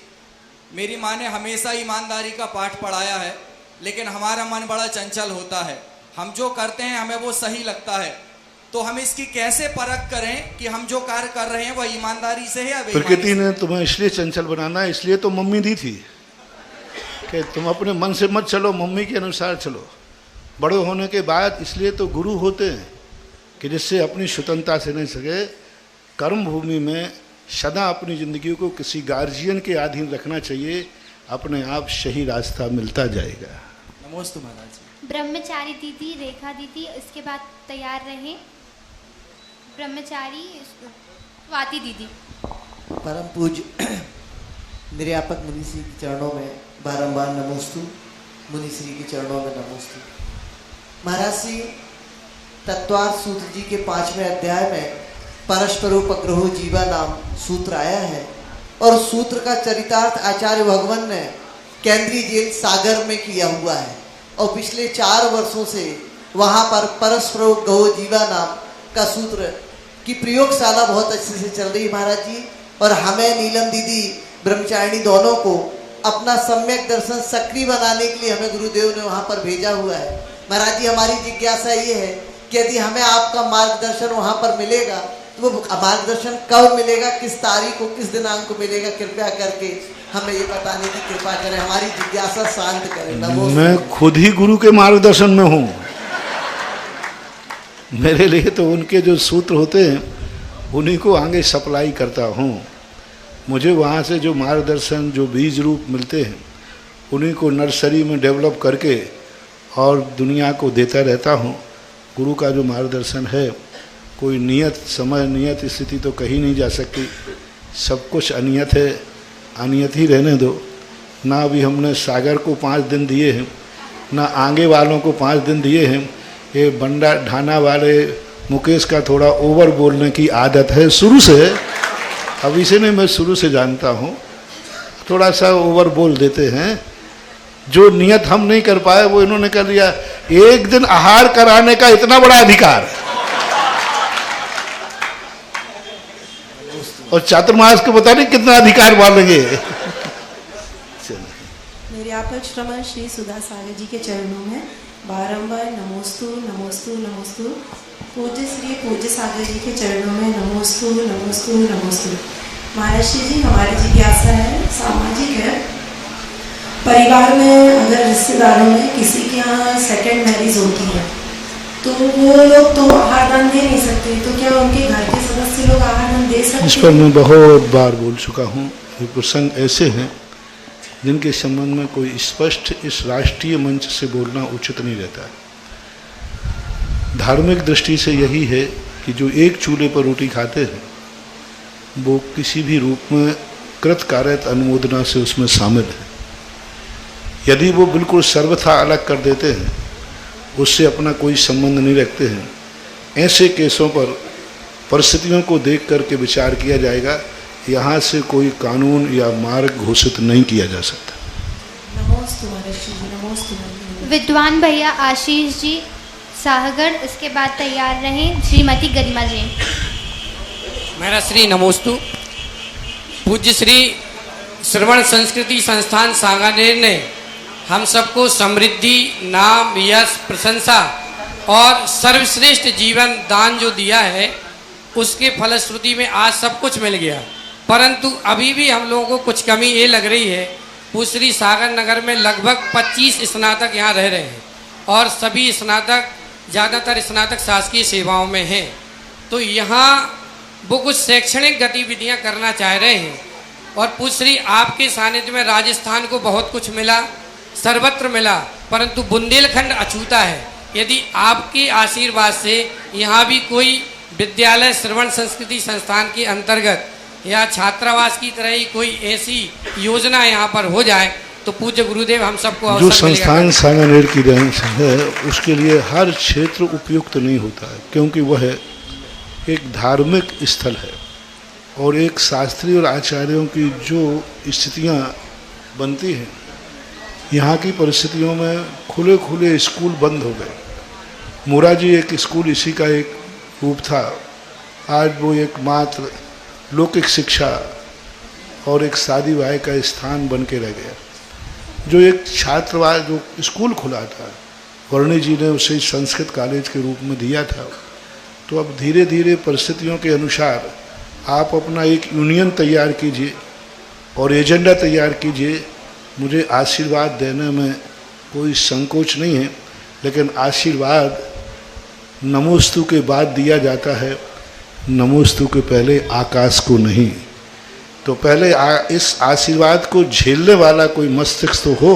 मेरी माँ ने हमेशा ईमानदारी का पाठ पढ़ाया है, लेकिन हमारा मन बड़ा चंचल होता है। हम जो करते हैं हमें वो सही लगता है, तो हम इसकी कैसे परख करें कि हम जो कार्य कर रहे हैं वह ईमानदारी से है या बेईमानी से? प्रकृति ने तुम्हें इसलिए चंचल बनाना, इसलिए तो मम्मी दी थी कि तुम अपने मन से मत चलो, मम्मी के अनुसार चलो। बड़े होने के बाद इसलिए तो गुरु होते हैं कि जिससे अपनी स्वतंत्रता से नहीं सके। कर्म भूमि में सदा अपनी जिंदगी को किसी गार्जियन के अधीन रखना चाहिए, अपने आप सही रास्ता मिलता जाएगा। नमोस्तु महाराज। ब्रह्मचारी दीदी रेखा दीदी, इसके बाद तैयार रहे ब्रह्मचारी स्वाति दीदी। परम पूज्य निर्यापक मुनिश्री के चरणों में बारंबार नमोस्तु, मुनिश्री के चरणों में नमोस्तु। महाराज श्री तत्वार्थ सूत्र जी के 5वें अध्याय में परस्परोपग्रहो जीवा नाम सूत्र आया है और सूत्र का चरितार्थ आचार्य भगवान ने केंद्रीय जेल सागर में किया हुआ है और पिछले 4 वर्षों से वहाँ पर परस्परोपग्रहो जीवा नाम का सूत्र की प्रयोगशाला बहुत अच्छे से चल रही है महाराज जी। और हमें नीलम दीदी ब्रह्मचारिणी दोनों को अपना सम्यक दर्शन सक्रिय बनाने के लिए हमें गुरुदेव ने वहाँ पर भेजा हुआ है। महाराज जी, हमारी जिज्ञासा ये है कि यदि हमें आपका मार्गदर्शन वहाँ पर मिलेगा तो वो मार्गदर्शन कब मिलेगा, किस तारीख को, किस दिनांक को मिलेगा, कृपया करके हमें ये बताने की कृपा करें, हमारी जिज्ञासा शांत करें। मैं खुद ही गुरु के मार्गदर्शन में हूँ। मेरे लिए तो उनके जो सूत्र होते हैं उन्हीं को आगे सप्लाई करता हूँ। मुझे वहाँ से जो मार्गदर्शन, जो बीज रूप मिलते हैं उन्हीं को नर्सरी में डेवलप करके और दुनिया को देता रहता हूँ। गुरु का जो मार्गदर्शन है, कोई नियत समय, नियत स्थिति तो कहीं नहीं जा सकती। सब कुछ अनियत है, अनियत ही रहने दो ना। अभी हमने सागर को 5 दिन दिए हैं, ना आगे वालों को 5 दिन दिए हैं। ये बंडा ढाना वाले मुकेश का थोड़ा ओवर बोलने की आदत है शुरू से। अब इसे नहीं, मैं शुरू से जानता हूँ, थोड़ा सा ओवर बोल देते हैं। जो नियत हम नहीं कर पाए वो इन्होंने कर लिया। एक दिन आहार कराने का इतना बड़ा अधिकार, और चातुर्मास को पता नहीं कितना अधिकार मानेंगे। निर्यापक श्रमण श्री सुधा सागर जी के चरणों में बारंबार नमोस्तु नमोस्तु नमोस्तु। पूज्य सागर जी के चरणों में नमोस्तु नमोस्तु नमोस्तु। महाराज जी, हमारी जिज्ञासा है, सामाजिक है। परिवार में अगर रिश्तेदारों में किसी के यहाँ सेकंड मैरिज होती है तो वो लोग तो आहार दान दे नहीं सकते, तो क्या उनके घर के सदस्य लोग आहार दान दे सकते हैं? इस पर मैं बहुत बार बोल चुका हूँ। ये प्रसंग ऐसे हैं जिनके संबंध में कोई स्पष्ट इस राष्ट्रीय मंच से बोलना उचित नहीं रहता। धार्मिक दृष्टि से यही है कि जो एक चूल्हे पर रोटी खाते हैं वो किसी भी रूप में कृतकार्यत अनुमोदना से उसमें शामिल है। यदि वो बिल्कुल सर्वथा अलग कर देते हैं, उससे अपना कोई संबंध नहीं रखते हैं, ऐसे केसों पर परिस्थितियों को देख करके विचार किया जाएगा। यहाँ से कोई कानून या मार्ग घोषित नहीं किया जा सकता। नमोस्तु महर्षि जी, नमोस्तु। विद्वान भैया आशीष जी साहगढ़, इसके बाद तैयार रहें श्रीमती गरिमा जी। मेरा श्री नमोस्तु। पूज्य श्री श्रवण संस्कृति संस्थान सांगानेर ने हम सबको समृद्धि, नाम, यश, प्रशंसा और सर्वश्रेष्ठ जीवन दान जो दिया है, उसके फलश्रुति में आज सब कुछ मिल गया। परंतु अभी भी हम लोगों को कुछ कमी ये लग रही है। पूसरी सागर नगर में लगभग 25 स्नातक यहाँ रह रहे हैं और सभी स्नातक, ज़्यादातर स्नातक शासकीय सेवाओं में हैं। तो यहाँ वो कुछ शैक्षणिक गतिविधियाँ करना चाह रहे हैं। और पूसरी आपके सानिध्य में राजस्थान को बहुत कुछ मिला, सर्वत्र मिला, परंतु बुंदेलखंड अछूता है। यदि आपके आशीर्वाद से यहाँ भी कोई विद्यालय श्रवण संस्कृति संस्थान के अंतर्गत या छात्रावास की तरह ही कोई ऐसी योजना यहाँ पर हो जाए तो पूज्य गुरुदेव हम सबको जो संस्थान सांगानेर की रेंज है उसके लिए हर क्षेत्र उपयुक्त नहीं होता है, क्योंकि वह एक धार्मिक स्थल है और एक शास्त्री और आचार्यों की जो स्थितियाँ बनती हैं, यहाँ की परिस्थितियों में खुले खुले स्कूल बंद हो गए। मोराजी एक स्कूल इसी का एक रूप था। आज वो एकमात्र लौकिक शिक्षा और एक शादी ब्याह का स्थान बन के रह गया। जो एक छात्रावास जो स्कूल खुला था, वर्णी जी ने उसे संस्कृत कॉलेज के रूप में दिया था। तो अब धीरे धीरे परिस्थितियों के अनुसार आप अपना एक यूनियन तैयार कीजिए और एजेंडा तैयार कीजिए। मुझे आशीर्वाद देने में कोई संकोच नहीं है, लेकिन आशीर्वाद नमोस्तु के बाद दिया जाता है, नमोस्तु के पहले आकाश को नहीं। तो पहले इस आशीर्वाद को झेलने वाला कोई मस्तिष्क तो हो,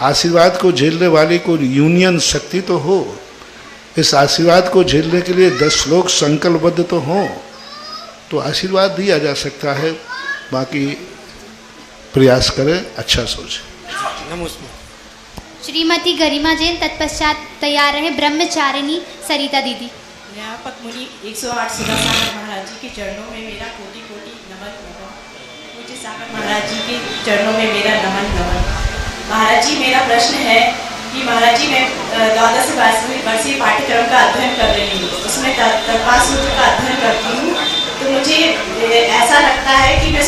आशीर्वाद को झेलने वाली कोई यूनियन शक्ति तो हो, इस आशीर्वाद को झेलने के लिए 10 लोग संकल्पबद्ध तो हों, तो आशीर्वाद दिया जा सकता है। बाकी प्रयास करें, अच्छा सोचें। नमस्ते। श्रीमती गरिमा जैन, तत्पश्चात तैयार रहे ब्रह्मचारिणी सरिता दीदी। न्यायपक मुनि 108 सुधा सागर महाराज जी के चरणों में मेरा कोटि कोटि नमन नमन। पूज्य सागर महाराज जी के चरणों में मेरा नमन नमन। महाराज जी, मेरा प्रश्न है कि महाराज जी, मैं 12 से 22वीं वर्षीय पाठ्यक्रम का अध्ययन कर रही हूँ, उसमें तत्पास सूत्र का अध्ययन करती हूँ। तो मुझे ऐसा लगता है कि मैं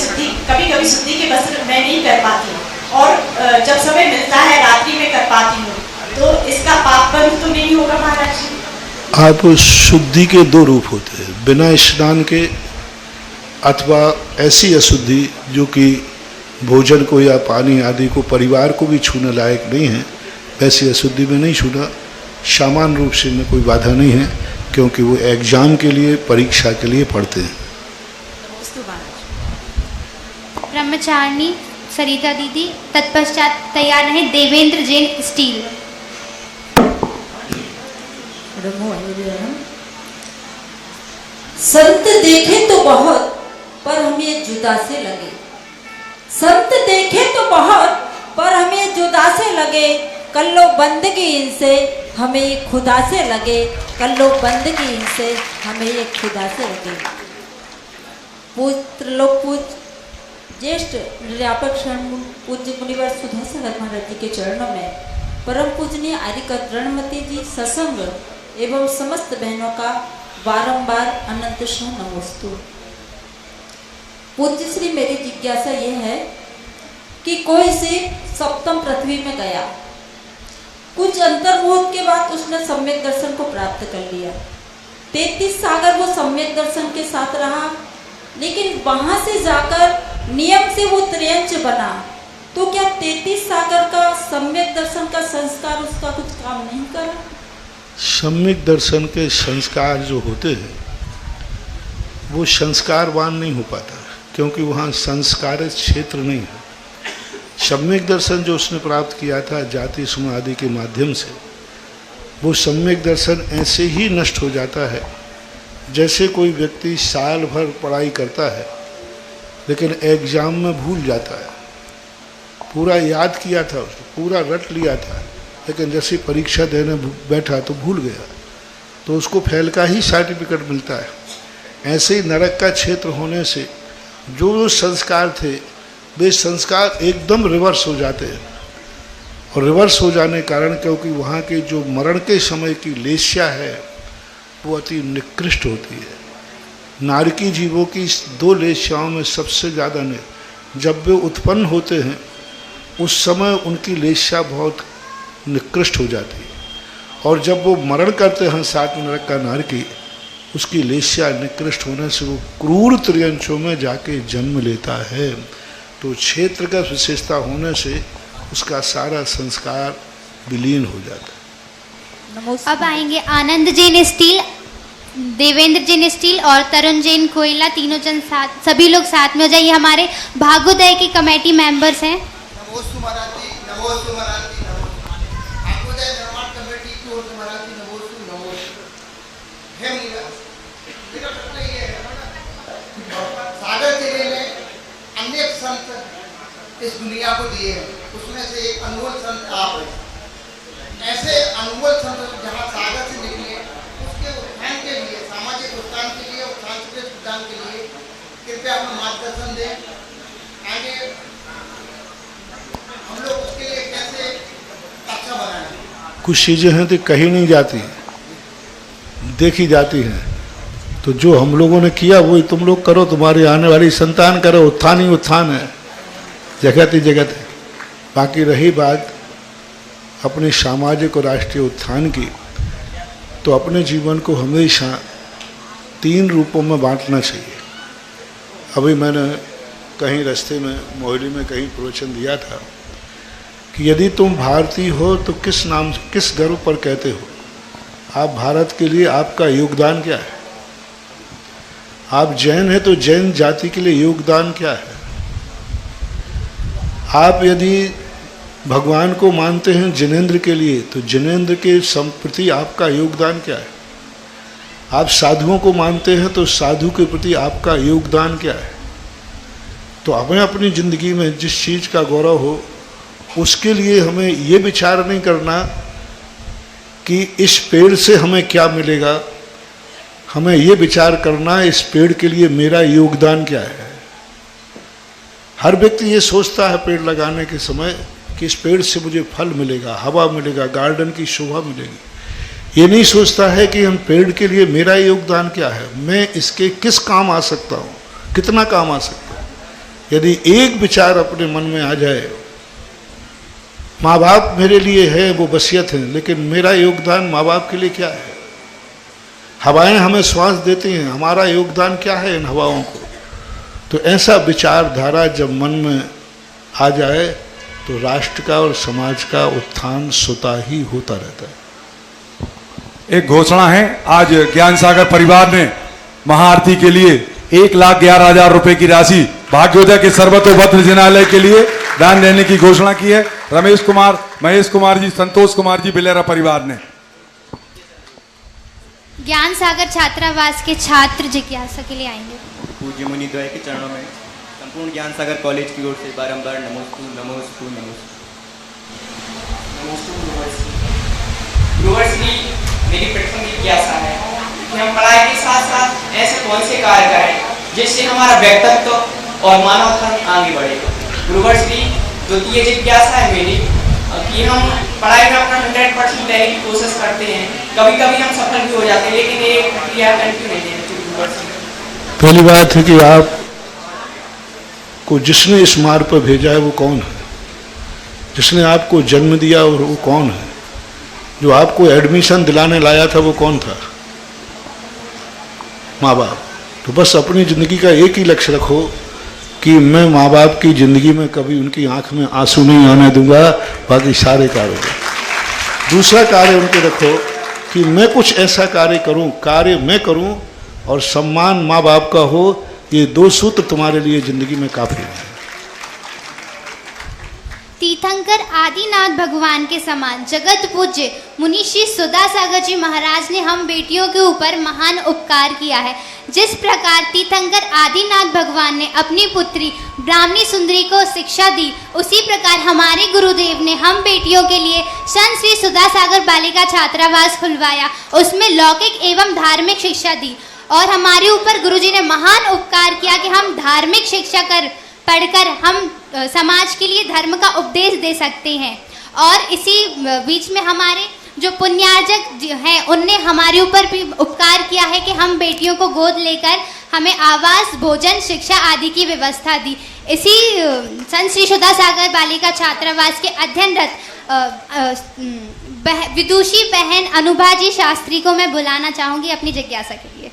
कभी कभी शुद्धि के वस्त्र मैं नहीं कर पाती और जब समय मिलता है रात्रि में कर पाती हूँ, तो इसका पाप बंध तो नहीं होगा महाराज जी? आप शुद्धि के 2 रूप होते हैं, बिना स्नान के अथवा ऐसी अशुद्धि जो कि भोजन को या पानी आदि को परिवार को भी छूने लायक नहीं है, वैसी अशुद्धि में नहीं छूना। सामान्य रूप से इनमें कोई बाधा नहीं है, क्योंकि वो एग्जाम के लिए, परीक्षा के लिए पढ़ते हैं। ब्रह्मचारिणी सरिता दीदी, तत्पश्चात तैयार रहे देवेंद्र जैन स्टील। संत देखे तो बहुत पर हमें जुदा से लगे, संत देखे तो बहुत पर हमें जुदा से लगे, कल्लो बंदगी इनसे हमें खुदा से लगे, कल्लो बंदगी इनसे हमें ये खुदा से लगे। पूज्य लोक पूज्य ज्येष्ठ निर्यापक पूज्य मुनिवर सुधा सागर महाराज जी के चरणों में परम पूजनीय आर्यकत रणमती जी सत्संग एवं समस्त बहनों का बारंबार अनंत शो नमोस्तु। पूज्य श्री, मेरी जिज्ञासा यह है कि कोई सिर्फ सप्तम पृथ्वी में गया, कुछ अंतर्मुहूर्त के बाद उसने सम्यक दर्शन को प्राप्त कर लिया। 33 सागर वो सम्यक दर्शन के साथ रहा, लेकिन वहां से जाकर नियम से वो त्रियंच बना, तो क्या 33 सागर का सम्यक दर्शन का संस्कार उसका कुछ काम नहीं करा? सम्यक दर्शन के संस्कार जो होते हैं वो संस्कारवान नहीं हो पाता, क्योंकि वहाँ संस्कारित क्षेत्र नहीं है। सम्यक दर्शन जो उसने प्राप्त किया था जाति सुमा आदि के माध्यम से, वो सम्यक दर्शन ऐसे ही नष्ट हो जाता है जैसे कोई व्यक्ति साल भर पढ़ाई करता है लेकिन एग्जाम में भूल जाता है। पूरा याद किया था उसने, पूरा रट लिया था, लेकिन जैसे परीक्षा देने बैठा तो भूल गया, तो उसको फेल का ही सर्टिफिकेट मिलता है। ऐसे ही नरक का क्षेत्र होने से जो संस्कार थे वे संस्कार एकदम रिवर्स हो जाते हैं, और रिवर्स हो जाने के कारण क्योंकि वहाँ के जो मरण के समय की लेस्या है वो अति निकृष्ट होती है। नारकी जीवों की 2 लेस्याओं में सबसे ज़्यादा जब वे उत्पन्न होते हैं उस समय उनकी लेस्या बहुत निकृष्ट हो जाती है, और जब वो मरण करते हैं 7 नरक का नारकी, उसकी लेस्या निकृष्ट होने से वो क्रूर त्रियंचों में जाके जन्म लेता है। तो क्षेत्र का विशेषता होने से उसका सारा संस्कार विलीन हो जाता है। अब आएंगे आनंद जैन स्टील, देवेंद्र जैन स्टील और तरुण जैन कोयला, तीनों जन साथ, सभी लोग साथ में हो जाइए। हमारे भागोदय की कमेटी मेंबर्स हैं। नमोस्तु महाराज, नमोस्तु महाराज, भागोदय निर्माण कमेटी की ओर से महाराज नमोस्तु नमोस्तु। है मेरा प्रश्न ये है, सागर जिले में अनेक संत इस दुनिया को दिए हैं, उसमें से एक अनमोल संत आप हैं। ऐसे अनमोल संत जहाँ सागर से निकले, उसके उत्थान के लिए, सामाजिक उत्थान के लिए और सांस्कृतिक उत्थान के लिए कृपया हमें मार्गदर्शन दें। आगे हम लोग उसके लिए कैसे अच्छा बनाएं? कुछ चीज़ें हैं तो कही नहीं जाती, देखी जाती हैं। तो जो हम लोगों ने किया वही तुम लोग करो, तुम्हारी आने वाली संतान करो। उत्थान ही उत्थान है, जगत ही जगत है। बाकी रही बात अपने सामाजिक और राष्ट्रीय उत्थान की, तो अपने जीवन को हमेशा 3 रूपों में बांटना चाहिए। अभी मैंने कहीं रास्ते में मोहल्ले में कहीं प्रवचन दिया था कि यदि तुम भारतीय हो तो किस नाम, किस गर्व पर कहते हो? आप भारत के लिए आपका योगदान क्या है? आप जैन है तो जैन जाति के लिए योगदान क्या है? आप यदि भगवान को मानते हैं जिनेंद्र के लिए, तो जिनेंद्र के प्रति आपका योगदान क्या है? आप साधुओं को मानते हैं तो साधु के प्रति आपका योगदान क्या है? तो हमें अपनी ज़िंदगी में जिस चीज़ का गौरव हो उसके लिए हमें ये विचार नहीं करना कि इस पेड़ से हमें क्या मिलेगा। हमें ये विचार करना इस पेड़ के लिए मेरा योगदान क्या है। हर व्यक्ति ये सोचता है पेड़ लगाने के समय कि इस पेड़ से मुझे फल मिलेगा, हवा मिलेगा, गार्डन की शोभा मिलेगी। ये नहीं सोचता है कि हम पेड़ के लिए मेरा योगदान क्या है, मैं इसके किस काम आ सकता हूँ, कितना काम आ सकता हूँ। यदि एक विचार अपने मन में आ जाए, माँ बाप मेरे लिए है, वो वसीयत है, लेकिन मेरा योगदान माँ बाप के लिए क्या है? हवाएं हमें श्वास देती हैं, हमारा योगदान क्या है इन हवाओं को? तो ऐसा विचारधारा जब मन में आ जाए तो राष्ट्र का और समाज का उत्थान स्वतः ही होता रहता है। एक घोषणा है, आज ज्ञान सागर परिवार ने महाआरती के लिए 1,11,000 रुपए की राशि भाग्योदय के सर्वतोभद्र जिनालय के लिए दान देने की घोषणा की है। रमेश कुमार, महेश कुमार जी, संतोष कुमार जी, बिलेरा परिवार ने। ज्ञान सागर छात्रावास के छात्र जिज्ञासा के लिए आएंगे। पूज्य मुनिद्वय के चरणों में संपूर्ण ज्ञान सागर कॉलेज की ओर से बारंबार नमोस्तु नमोस्तु नमोस्तु नमोस्तु। गुरुवर्षी, मेरी प्रथम जिज्ञासा है कि हम पढ़ाई के साथ साथ ऐसे कौन से कार्य करें जिससे हमारा व्यक्तित्व और मानव धर्म आगे बढ़े। गुरुवर्षी, द्वितीय जिज्ञासा है मेरी कि हम पढ़ाई में अपना 100% देने की कोशिश करते हैं, कभी कभी हम सफल भी हो जाते हैं, लेकिन ये प्रक्रिया कंटिन्यू नहीं देती। पहली बात है कि आप को जिसने इस मार्ग पर भेजा है वो कौन है? जिसने आपको जन्म दिया और वो कौन है? जो आपको एडमिशन दिलाने लाया था वो कौन था? माँ बाप। तो बस अपनी ज़िंदगी का एक ही लक्ष्य रखो कि मैं माँ बाप की ज़िंदगी में कभी उनकी आंख में आंसू नहीं आने दूंगा, बाकी सारे कार्य। दूसरा कार्य उनके रखो कि मैं कुछ ऐसा कार्य मैं करूं और सम्मान माँ बाप का हो। ये 2 सूत्र तुम्हारे लिए जिंदगी में काफी है। तीर्थंकर आदिनाथ भगवान के समान जगत पूज्य मुनि श्री सुधा सागर जी महाराज ने हम बेटियों के ऊपर महान उपकार किया है। जिस प्रकार तीर्थंकर आदिनाथ भगवान ने अपनी पुत्री ब्राह्मणी सुंदरी को शिक्षा दी, उसी प्रकार हमारे गुरुदेव ने हम बेटियों के लिए संत श्री सुधा सागर बालिका छात्रावास खुलवाया, उसमें लौकिक एवं धार्मिक शिक्षा दी और हमारे ऊपर गुरुजी ने महान उपकार किया कि हम धार्मिक शिक्षा पढ़कर हम समाज के लिए धर्म का उपदेश दे सकते हैं। और इसी बीच में हमारे जो पुण्यार्जक हैं उनने हमारे ऊपर भी उपकार किया है कि हम बेटियों को गोद लेकर हमें आवास, भोजन, शिक्षा आदि की व्यवस्था दी। इसी संत श्री सुधा सागर बालिका छात्रावास के अध्ययनरत विदुषी बहन अनुभा जी शास्त्री को मैं बुलाना चाहूँगी अपनी जिज्ञासा के लिए।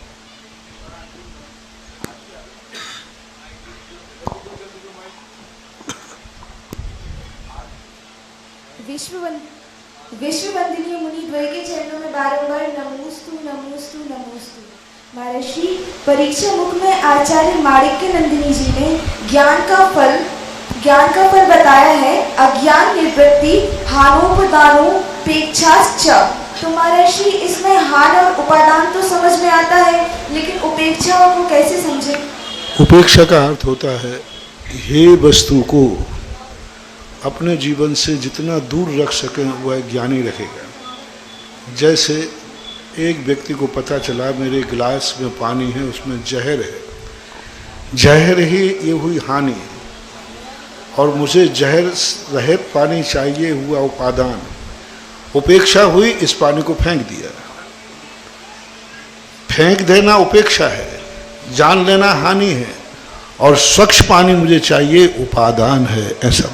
विश्ववंदनीय मुनि द्वय के चरणों में बारंबार नमोस्तु नमोस्तु नमोस्तु। महर्षि परीक्षा मुख में आचार्य माणिक्य नंदिनी जी ने ज्ञान का फल बताया है। अज्ञान निवृत्ति हानोपदानोपेक्षाश्च। तो महर्षि इसमें हान और उपादान तो समझ में आता है, लेकिन उपेक्षा को कैसे समझे? उपेक्षा का अर्थ होता है हे वस्तु को अपने जीवन से जितना दूर रख सके वह ज्ञानी रखेगा। जैसे एक व्यक्ति को पता चला मेरे गिलास में पानी है, उसमें जहर है, जहर ही ये हुई हानि और मुझे जहर रहित पानी चाहिए, हुआ उपादान। उपेक्षा हुई, इस पानी को फेंक दिया। फेंक देना उपेक्षा है, जान लेना हानि है और स्वच्छ पानी मुझे चाहिए, उपादान है, ऐसा।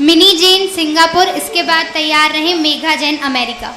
मिनी जैन सिंगापुर, इसके बाद तैयार रहे मेघा जैन अमेरिका।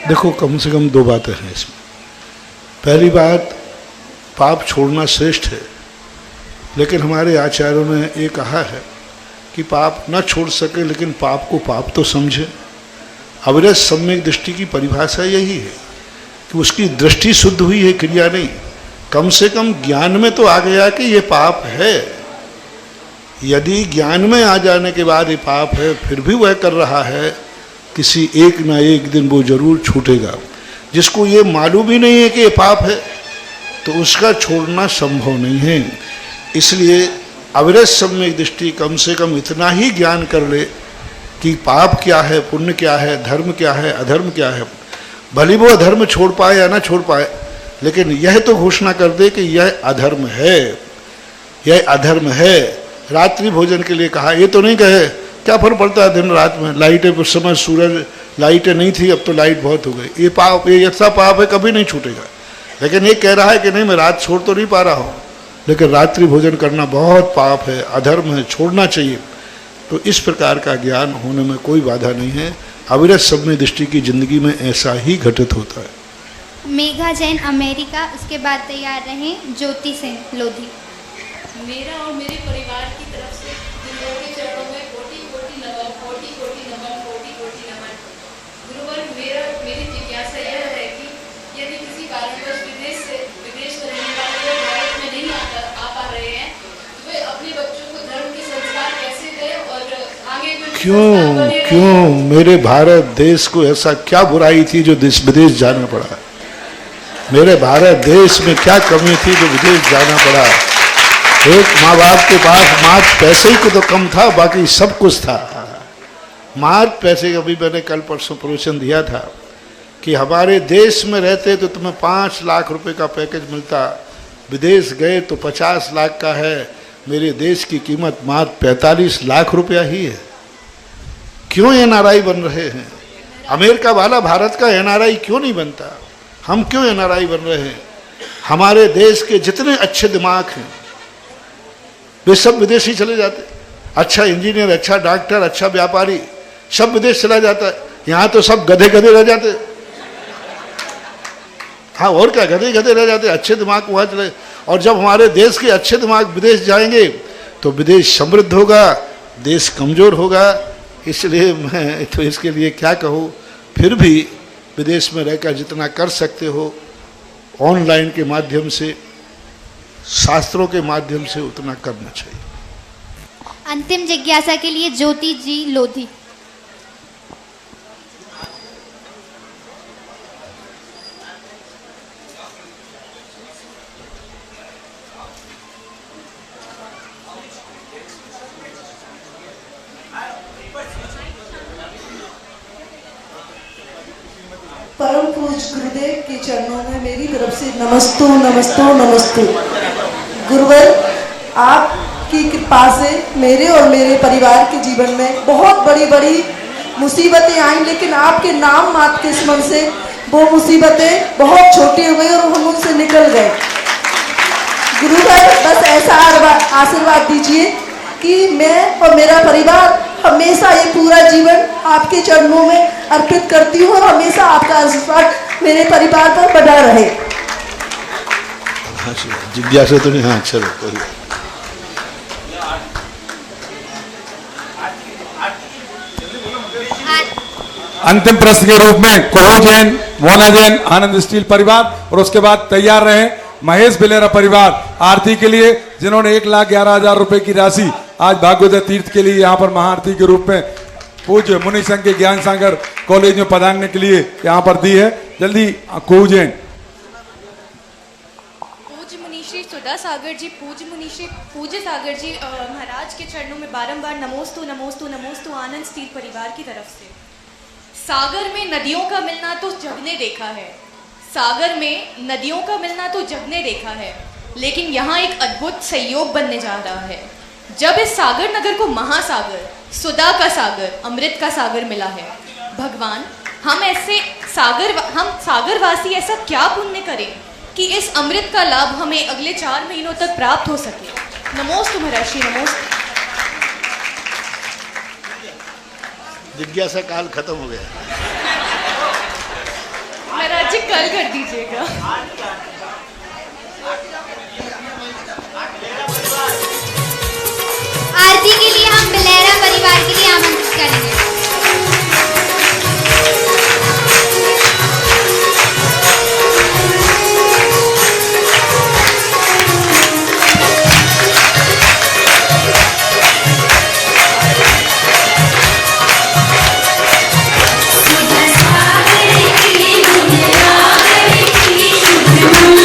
देखो, कम से कम 2 बातें हैं इसमें। पहली बात, पाप छोड़ना श्रेष्ठ है, लेकिन हमारे आचार्यों ने ये कहा है कि पाप न छोड़ सके लेकिन पाप को पाप तो समझे। अविरत सम्यक दृष्टि की परिभाषा यही है कि उसकी दृष्टि शुद्ध हुई है, क्रिया नहीं। कम से कम ज्ञान में तो आ गया कि ये पाप है। यदि ज्ञान में आ जाने के बाद ये पाप है फिर भी वह कर रहा है, किसी एक ना एक दिन वो जरूर छूटेगा। जिसको ये मालूम ही नहीं है कि ये पाप है तो उसका छोड़ना संभव नहीं है। इसलिए अविरत सम्यक दृष्टि कम से कम इतना ही ज्ञान कर ले कि पाप क्या है, पुण्य क्या है, धर्म क्या है, अधर्म क्या है। भले वो अधर्म छोड़ पाए या ना छोड़ पाए, लेकिन यह तो घोषणा कर दे कि यह अधर्म है, यह अधर्म है। रात्रि भोजन के लिए कहा, ये तो नहीं कहे क्या फर्क पड़ता है दिन रात में, लाइटें उस समय सूरज लाइटें नहीं थी, अब तो लाइट बहुत हो गई। ये पाप, ये ऐसा पाप है कभी नहीं छूटेगा। लेकिन ये कह रहा है कि नहीं मैं रात छोड़ तो नहीं पा रहा हूँ, लेकिन रात्रि भोजन करना बहुत पाप है, अधर्म है, छोड़ना चाहिए। तो इस प्रकार का ज्ञान होने में कोई बाधा नहीं है। अविरत सम्यक दृष्टि की जिंदगी में ऐसा ही घटित होता है। मेघा जैन अमेरिका, उसके बाद तैयार रहे ज्योति सिंह लोधी। मेरा और मेरे परिवार की तरफ से के चरणों में कोटि कोटि नमन, कोटि कोटि नमन, कोटि कोटि नमन। गुरुवर, मेरी जिज्ञासा यह है कि यदि किसी कारणवश विदेश में रहने वाले लोग भारत में नहीं आ पा रहे हैं, तो वे अपने बच्चों को धर्म के संस्कार कैसे दें और आगे में क्यों मेरे भारत देश को ऐसा क्या बुराई थी जो देश विदेश जाना पड़ा? मेरे भारत देश में क्या कमी थी जो विदेश जाना पड़ा? एक माँ बाप के पास मात्र पैसे ही को तो कम था, बाकी सब कुछ था। मात्र पैसे, अभी मैंने कल परसों प्रवचन दिया था कि हमारे देश में रहते तो तुम्हें 5 लाख रुपए का पैकेज मिलता, विदेश गए तो 50 लाख का है। मेरे देश की कीमत मात्र 45 लाख रुपया ही है। क्यों एनआरआई बन रहे हैं? अमेरिका वाला भारत का एनआरआई क्यों नहीं बनता? हम क्यों एनआरआई बन रहे हैं? हमारे देश के जितने अच्छे दिमाग हैं वे सब विदेशी चले जाते। अच्छा इंजीनियर, अच्छा डॉक्टर, अच्छा व्यापारी सब विदेश चला जाता है। यहाँ तो सब गधे गधे रह जाते। हाँ, और क्या, गधे गधे रह जाते। अच्छे दिमाग वहाँ चले। और जब हमारे देश के अच्छे दिमाग विदेश जाएंगे तो विदेश समृद्ध होगा, देश कमजोर होगा। इसलिए मैं तो इसके लिए क्या कहूँ, फिर भी विदेश में रहकर जितना कर सकते हो ऑनलाइन के माध्यम से, शास्त्रों के माध्यम से, उतना करना चाहिए। अंतिम जिज्ञासा के लिए ज्योति जी लोधी। परम पूज गुरुदेव के चरणों में मेरी तरफ से नमस्तु नमस्तु नमस्तु। गुरुवर, आपकी कृपा से मेरे और मेरे परिवार के जीवन में बहुत बड़ी बड़ी मुसीबतें आई, लेकिन आपके नाम मात्र के स्मरण से वो मुसीबतें बहुत छोटी हो गई और हम उनसे निकल गए। गुरुवर, बस ऐसा आशीर्वाद दीजिए कि मैं और मेरा परिवार हमेशा ये पूरा जीवन आपके चरणों में अर्पित करती हूँ और हमेशा आपका आशीर्वाद मेरे परिवार पर बना रहे। जिज्ञासा तो नहीं? हाँ, चलो कोई। अंतिम प्रश्न के रूप में कोहो जैन, मोना जैन, आनंद स्टील परिवार, और उसके बाद तैयार रहे महेश बिलेरा परिवार आरती के लिए, जिन्होंने 1,11,000 रुपए की राशि आज भाग्योदय तीर्थ के लिए यहाँ पर महाआरती के रूप में पूज्य मुनि संघ के ज्ञान सागर कॉलेज में पधारने के लिए यहाँ पर दी है। जल्दी कोहो जैन। पूज्य मुनिश्री सुधा सागर जी, पूज्य सागर जी महाराज के चरणों में बारंबार नमोस्तु नमोस्तु नमोस्तु आनंद स्टील परिवार की तरफ से। सागर में नदियों का मिलना तो जग ने देखा है, सागर में नदियों का मिलना तो जग ने देखा है, लेकिन यहाँ एक अद्भुत संयोग बनने जा रहा है। जब इस सागर नगर को महासागर, सुधा का सागर, अमृत का सागर मिला है, भगवान हम सागरवासी ऐसा क्या पुण्य करें कि इस अमृत का लाभ हमें अगले 4 महीनों तक प्राप्त हो सके। नमोस्तु महर्षि, नमोस्तु। जिज्ञासा काल खत्म हो गया। महाराज जी कल कर दीजिएगा। आरती के लिए हम बिलेरा परिवार के लिए आमंत्रित करेंगे। शुभ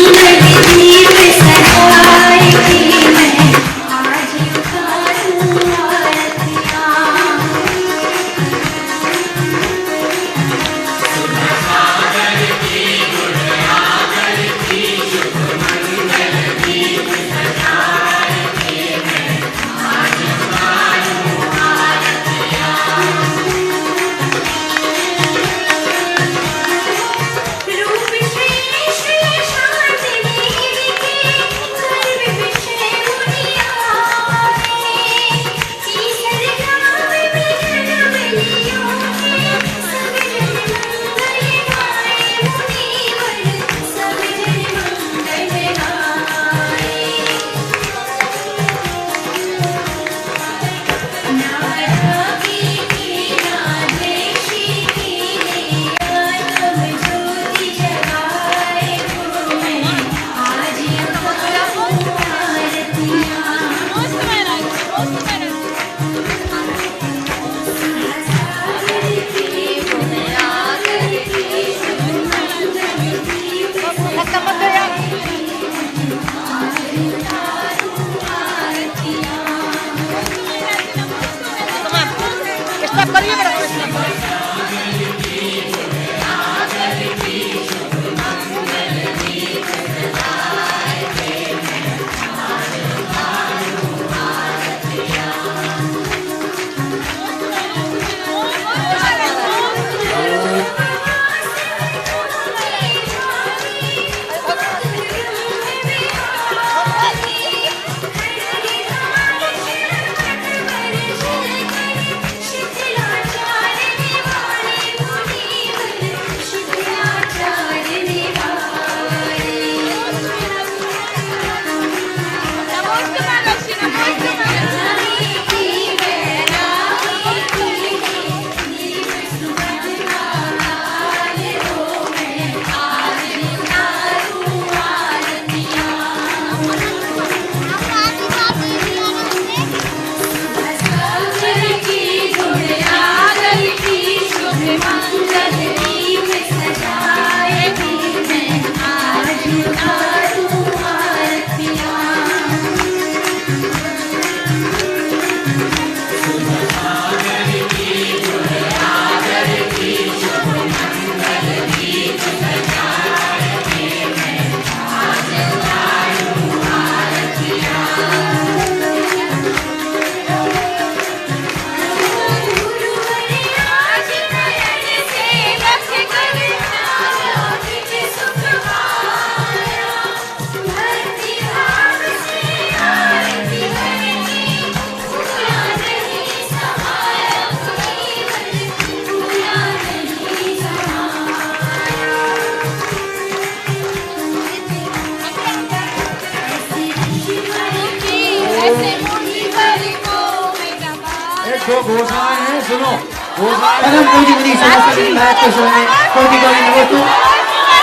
दो घोषणाएं हैं, सुनो परम पूज्य मुनि समस्त महाराज के शरण में कोटि कोटि नमोस्तु।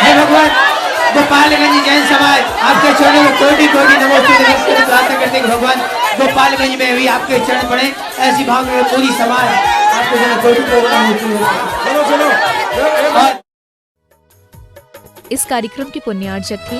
हे भगवान गोपालगंज जैन समाज आपके चरणों में कोटि कोटि नमोस्तु नमस्कार प्रार्थना करते हैं भगवान गोपालगंज में भी आपके चरण पड़े, ऐसी भाव में पूरी समाज आपके चरण कोटि कोटि नमोस्तु। इस कार्यक्रम के पुण्यार्जक थे